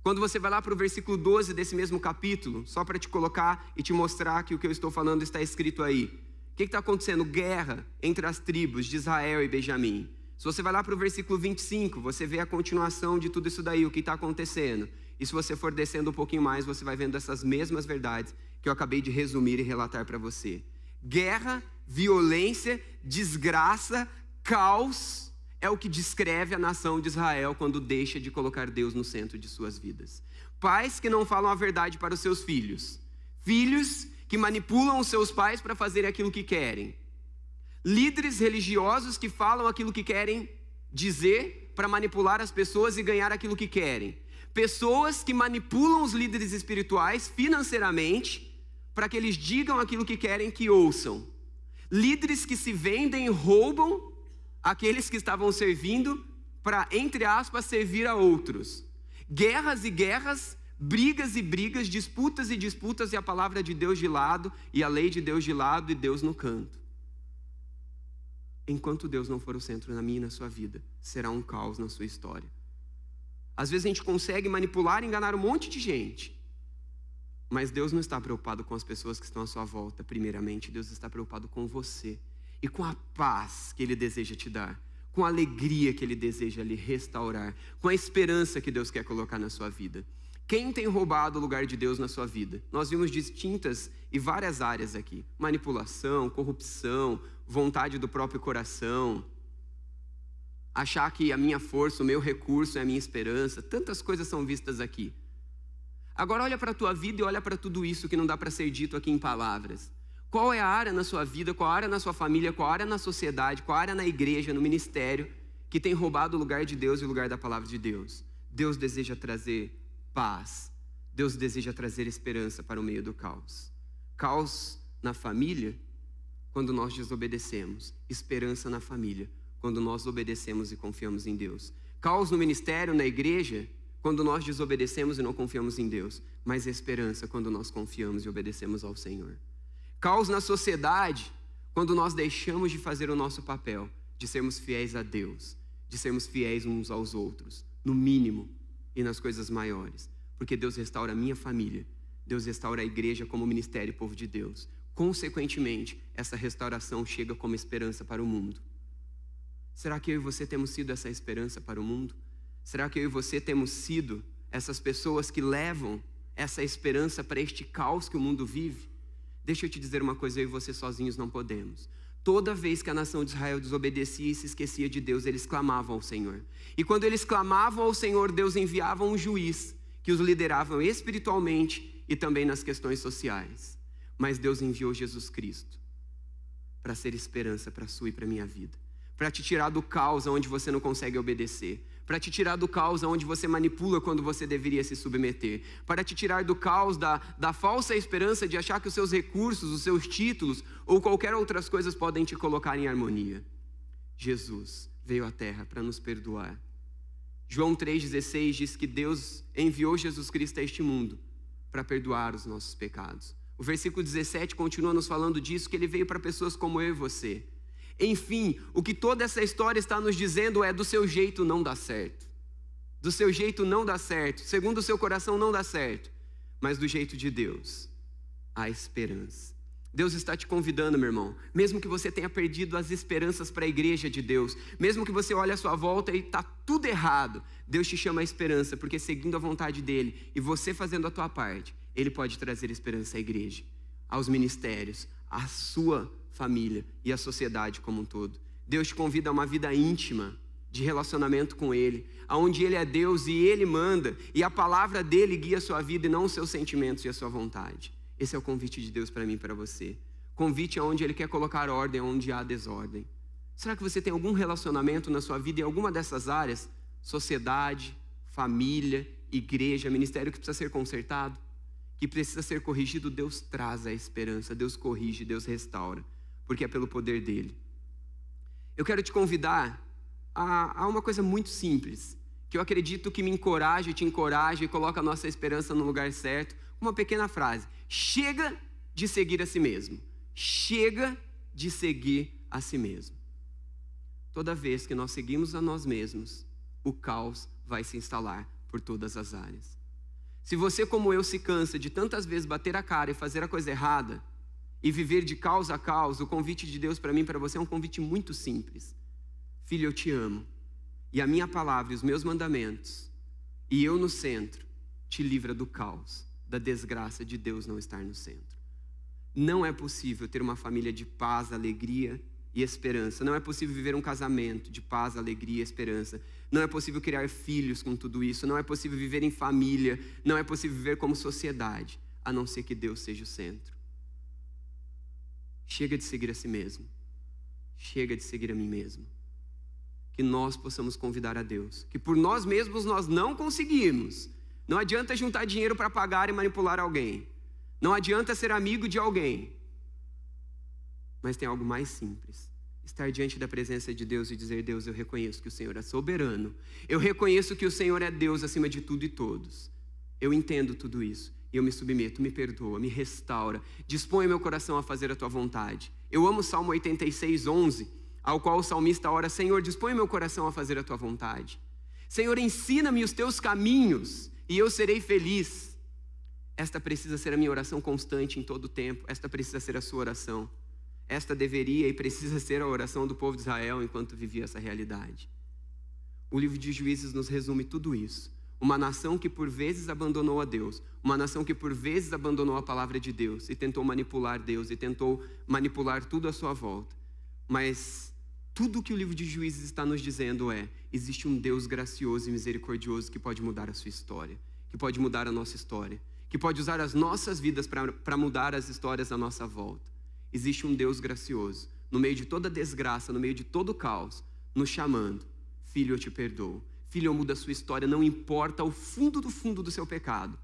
[SPEAKER 1] Quando você vai lá para o versículo 12 desse mesmo capítulo, só para te colocar e te mostrar que o que eu estou falando está escrito aí. O que está acontecendo? Guerra entre as tribos de Israel e Benjamim. Se você vai lá para o versículo 25, você vê a continuação de tudo isso daí, o que está acontecendo. E se você for descendo um pouquinho mais, você vai vendo essas mesmas verdades que eu acabei de resumir e relatar para você. Guerra, violência, desgraça, caos, é o que descreve a nação de Israel quando deixa de colocar Deus no centro de suas vidas. Pais que não falam a verdade para os seus filhos. Filhos que manipulam os seus pais para fazerem aquilo que querem. Líderes religiosos que falam aquilo que querem dizer para manipular as pessoas e ganhar aquilo que querem. Pessoas que manipulam os líderes espirituais financeiramente para que eles digam aquilo que querem que ouçam. Líderes que se vendem e roubam aqueles que estavam servindo para, entre aspas, servir a outros. Guerras e guerras, brigas e brigas, disputas e disputas, e a palavra de Deus de lado, e a lei de Deus de lado, e Deus no canto. Enquanto Deus não for o centro na minha e na sua vida, será um caos na sua história. Às vezes a gente consegue manipular e enganar um monte de gente, mas Deus não está preocupado com as pessoas que estão à sua volta. Primeiramente, Deus está preocupado com você e com a paz que Ele deseja te dar, com a alegria que Ele deseja lhe restaurar, com a esperança que Deus quer colocar na sua vida. Quem tem roubado o lugar de Deus na sua vida? Nós vimos distintas e várias áreas aqui. Manipulação, corrupção, vontade do próprio coração, achar que a minha força, o meu recurso é a minha esperança. Tantas coisas são vistas aqui. Agora olha para a tua vida e olha para tudo isso que não dá para ser dito aqui em palavras. Qual é a área na sua vida, qual a área na sua família, qual a área na sociedade, qual a área na igreja, no ministério, que tem roubado o lugar de Deus e o lugar da palavra de Deus? Deus deseja trazer paz. Deus deseja trazer esperança para o meio do caos. Caos na família, quando nós desobedecemos. Esperança na família, quando nós obedecemos e confiamos em Deus. Caos no ministério, na igreja, quando nós desobedecemos e não confiamos em Deus. Mas esperança quando nós confiamos e obedecemos ao Senhor. Caos na sociedade, quando nós deixamos de fazer o nosso papel, de sermos fiéis a Deus, de sermos fiéis uns aos outros, no mínimo e nas coisas maiores. Porque Deus restaura a minha família, Deus restaura a igreja como ministério e povo de Deus. Consequentemente, essa restauração chega como esperança para o mundo. Será que eu e você temos sido essa esperança para o mundo? Será que eu e você temos sido essas pessoas que levam essa esperança para este caos que o mundo vive? Deixa eu te dizer uma coisa, eu e você sozinhos não podemos. Toda vez que a nação de Israel desobedecia e se esquecia de Deus, eles clamavam ao Senhor. E quando eles clamavam ao Senhor, Deus enviava um juiz que os liderava espiritualmente e também nas questões sociais. Mas Deus enviou Jesus Cristo para ser esperança para a sua e para a minha vida. Para te tirar do caos onde você não consegue obedecer. Para te tirar do caos onde você manipula quando você deveria se submeter. Para te tirar do caos da falsa esperança de achar que os seus recursos, os seus títulos ou qualquer outras coisas podem te colocar em harmonia. Jesus veio à terra para nos perdoar. João 3,16 diz que Deus enviou Jesus Cristo a este mundo para perdoar os nossos pecados. O versículo 17 continua nos falando disso, que Ele veio para pessoas como eu e você. Enfim, o que toda essa história está nos dizendo é: do seu jeito não dá certo. Do seu jeito não dá certo. Segundo o seu coração não dá certo. Mas do jeito de Deus, há esperança. Deus está te convidando, meu irmão. Mesmo que você tenha perdido as esperanças para a igreja de Deus, mesmo que você olhe à sua volta e está tudo errado, Deus te chama a esperança, porque seguindo a vontade dEle e você fazendo a tua parte, Ele pode trazer esperança à igreja, aos ministérios, à sua família e à sociedade como um todo. Deus te convida a uma vida íntima de relacionamento com Ele, onde Ele é Deus e Ele manda, e a palavra dEle guia a sua vida e não os seus sentimentos e a sua vontade. Esse é o convite de Deus para mim e para você. Convite aonde Ele quer colocar ordem, onde há desordem. Será que você tem algum relacionamento na sua vida em alguma dessas áreas? Sociedade, família, igreja, ministério que precisa ser consertado? Que precisa ser corrigido? Deus traz a esperança, Deus corrige, Deus restaura, porque é pelo poder dEle. Eu quero te convidar a uma coisa muito simples, que eu acredito que me encoraja, te encoraja e coloca a nossa esperança no lugar certo. Uma pequena frase: chega de seguir a si mesmo. Chega de seguir a si mesmo. Toda vez que nós seguimos a nós mesmos, o caos vai se instalar por todas as áreas. Se você, como eu, se cansa de tantas vezes bater a cara e fazer a coisa errada e viver de caos a caos, o convite de Deus para mim e para você é um convite muito simples. Filho, eu te amo, e a minha palavra e os meus mandamentos, e eu no centro, te livra do caos, da desgraça de Deus não estar no centro. Não é possível ter uma família de paz, alegria e esperança. Não é possível viver um casamento de paz, alegria e esperança. Não é possível criar filhos com tudo isso. Não é possível viver em família. Não é possível viver como sociedade, a não ser que Deus seja o centro. Chega de seguir a si mesmo. Chega de seguir a mim mesmo. Que nós possamos convidar a Deus, que por nós mesmos nós não conseguimos. Não adianta juntar dinheiro para pagar e manipular alguém. Não adianta ser amigo de alguém. Mas tem algo mais simples. Estar diante da presença de Deus e dizer: Deus, eu reconheço que o Senhor é soberano. Eu reconheço que o Senhor é Deus acima de tudo e todos. Eu entendo tudo isso. E eu me submeto, me perdoa, me restaura. Dispõe meu coração a fazer a tua vontade. Eu amo o Salmo 86:11, ao qual o salmista ora: Senhor, dispõe meu coração a fazer a tua vontade. Senhor, ensina-me os teus caminhos e eu serei feliz. Esta precisa ser a minha oração constante em todo o tempo. Esta precisa ser a sua oração. Esta deveria e precisa ser a oração do povo de Israel enquanto vivia essa realidade. O livro de Juízes nos resume tudo isso. Uma nação que por vezes abandonou a Deus, uma nação que por vezes abandonou a palavra de Deus e tentou manipular Deus e tentou manipular tudo à sua volta. Mas tudo que o livro de Juízes está nos dizendo existe um Deus gracioso e misericordioso que pode mudar a sua história, que pode mudar a nossa história, que pode usar as nossas vidas para mudar as histórias à nossa volta. Existe um Deus gracioso, no meio de toda desgraça, no meio de todo caos, nos chamando: filho, eu te perdoo. Filho, eu mudo a sua história, não importa o fundo do seu pecado,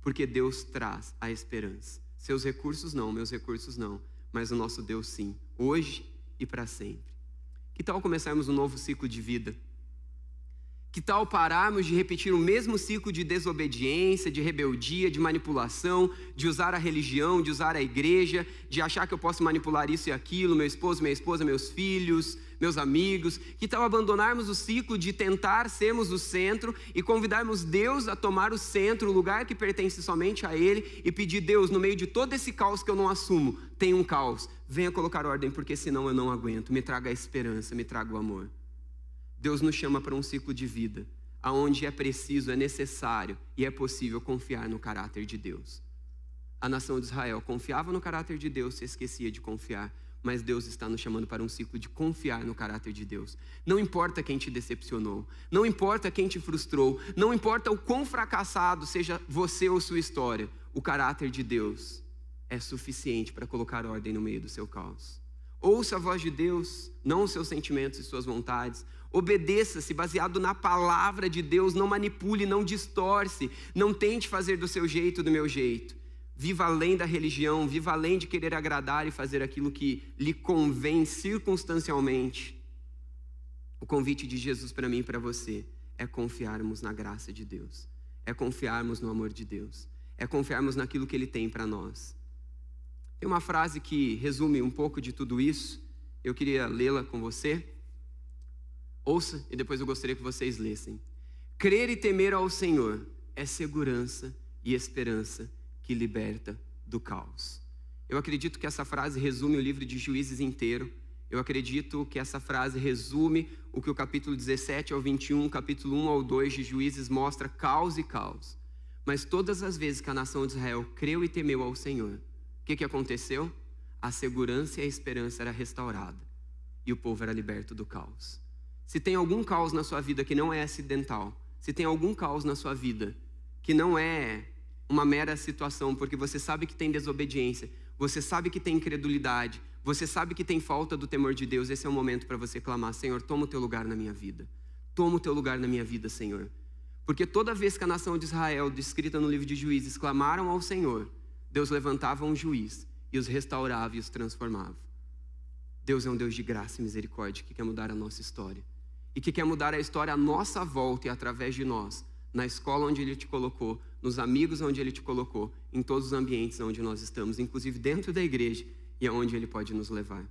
[SPEAKER 1] porque Deus traz a esperança. Seus recursos não, meus recursos não, mas o nosso Deus sim, hoje e para sempre. Que tal começarmos um novo ciclo de vida? Que tal pararmos de repetir o mesmo ciclo de desobediência, de rebeldia, de manipulação, de usar a religião, de usar a igreja, de achar que eu posso manipular isso e aquilo, meu esposo, minha esposa, meus filhos, meus amigos? Que tal abandonarmos o ciclo de tentar sermos o centro e convidarmos Deus a tomar o centro, o lugar que pertence somente a Ele, e pedir: Deus, no meio de todo esse caos que eu não assumo, tem um caos, venha colocar ordem, porque senão eu não aguento. Me traga a esperança, me traga o amor. Deus nos chama para um ciclo de vida, onde é preciso, é necessário e é possível confiar no caráter de Deus. A nação de Israel confiava no caráter de Deus, se esquecia de confiar, mas Deus está nos chamando para um ciclo de confiar no caráter de Deus. Não importa quem te decepcionou, não importa quem te frustrou, não importa o quão fracassado seja você ou sua história, o caráter de Deus é suficiente para colocar ordem no meio do seu caos. Ouça a voz de Deus, não os seus sentimentos e suas vontades. Obedeça-se baseado na palavra de Deus, não manipule, não distorce, não tente fazer do seu jeito, do meu jeito. Viva além da religião, viva além de querer agradar e fazer aquilo que lhe convém circunstancialmente. O convite de Jesus para mim e para você é confiarmos na graça de Deus, é confiarmos no amor de Deus, é confiarmos naquilo que Ele tem para nós. Tem uma frase que resume um pouco de tudo isso, eu queria lê-la com você. Ouça e depois eu gostaria que vocês lessem. Crer e temer ao Senhor é segurança e esperança que liberta do caos. Eu acredito que essa frase resume o livro de Juízes inteiro. Eu acredito que essa frase resume o que o capítulo 17 ao 21, capítulo 1 ao 2 de Juízes mostra: caos e caos. Mas todas as vezes que a nação de Israel creu e temeu ao Senhor, o que aconteceu? A segurança e a esperança era restaurada e o povo era liberto do caos. Se tem algum caos na sua vida que não é acidental, se tem algum caos na sua vida que não é uma mera situação, porque você sabe que tem desobediência, você sabe que tem incredulidade, você sabe que tem falta do temor de Deus, esse é o momento para você clamar: Senhor, toma o teu lugar na minha vida. Toma o teu lugar na minha vida, Senhor. Porque toda vez que a nação de Israel, descrita no livro de Juízes, clamaram ao Senhor, Deus levantava um juiz e os restaurava e os transformava. Deus é um Deus de graça e misericórdia que quer mudar a nossa história. E que quer mudar a história à nossa volta e através de nós, na escola onde Ele te colocou, nos amigos onde Ele te colocou, em todos os ambientes onde nós estamos, inclusive dentro da igreja e aonde Ele pode nos levar.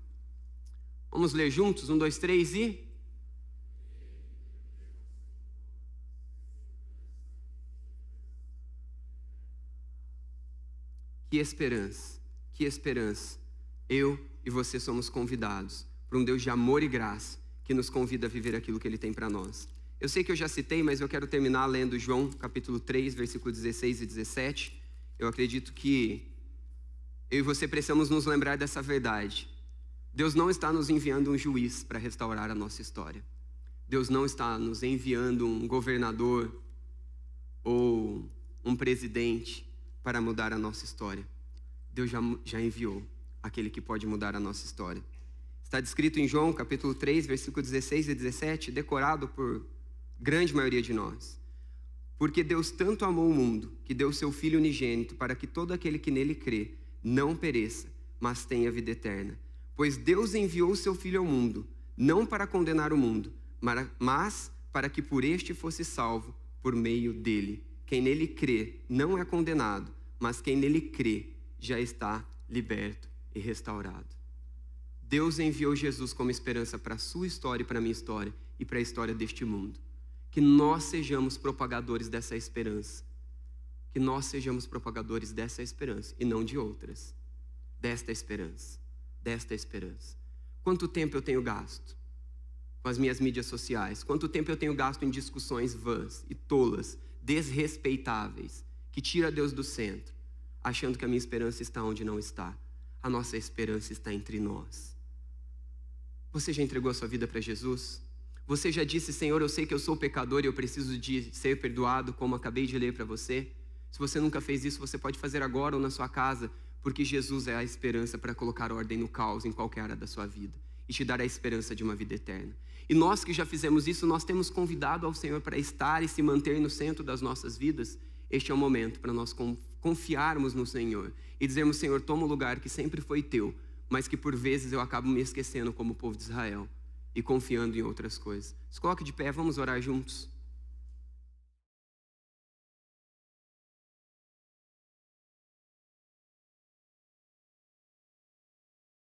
[SPEAKER 1] Vamos ler juntos? 1, 2, 3 e... Que esperança, que esperança. Eu e você somos convidados por um Deus de amor e graça que nos convida a viver aquilo que Ele tem para nós. Eu sei que eu já citei, mas eu quero terminar lendo João, capítulo 3, versículo 16 e 17. Eu acredito que eu e você precisamos nos lembrar dessa verdade. Deus não está nos enviando um juiz para restaurar a nossa história. Deus não está nos enviando um governador ou um presidente para mudar a nossa história. Deus já enviou aquele que pode mudar a nossa história. Está descrito em João, capítulo 3, versículo 16 e 17, decorado por grande maioria de nós. Porque Deus tanto amou o mundo, que deu seu Filho unigênito, para que todo aquele que nele crê não pereça, mas tenha vida eterna. Pois Deus enviou o seu Filho ao mundo, não para condenar o mundo, mas para que por este fosse salvo por meio dele. Quem nele crê não é condenado, mas quem nele crê já está liberto e restaurado. Deus enviou Jesus como esperança para a sua história e para a minha história e para a história deste mundo. Que nós sejamos propagadores dessa esperança. Que nós sejamos propagadores dessa esperança e não de outras. Desta esperança. desta esperança. Quanto tempo eu tenho gasto com as minhas mídias sociais? Quanto tempo eu tenho gasto em discussões vãs e tolas, desrespeitáveis, que tira Deus do centro, achando que a minha esperança está onde não está? A nossa esperança está entre nós. Você já entregou a sua vida para Jesus? Você já disse: Senhor, eu sei que eu sou pecador e eu preciso de ser perdoado, como acabei de ler para você? Se você nunca fez isso, você pode fazer agora ou na sua casa, porque Jesus é a esperança para colocar ordem no caos em qualquer área da sua vida e te dar a esperança de uma vida eterna. E nós que já fizemos isso, nós temos convidado ao Senhor para estar e se manter no centro das nossas vidas. Este é o momento para nós confiarmos no Senhor e dizermos: Senhor, toma o lugar que sempre foi teu, mas que por vezes eu acabo me esquecendo como o povo de Israel e confiando em outras coisas. Se coloque de pé, vamos orar juntos.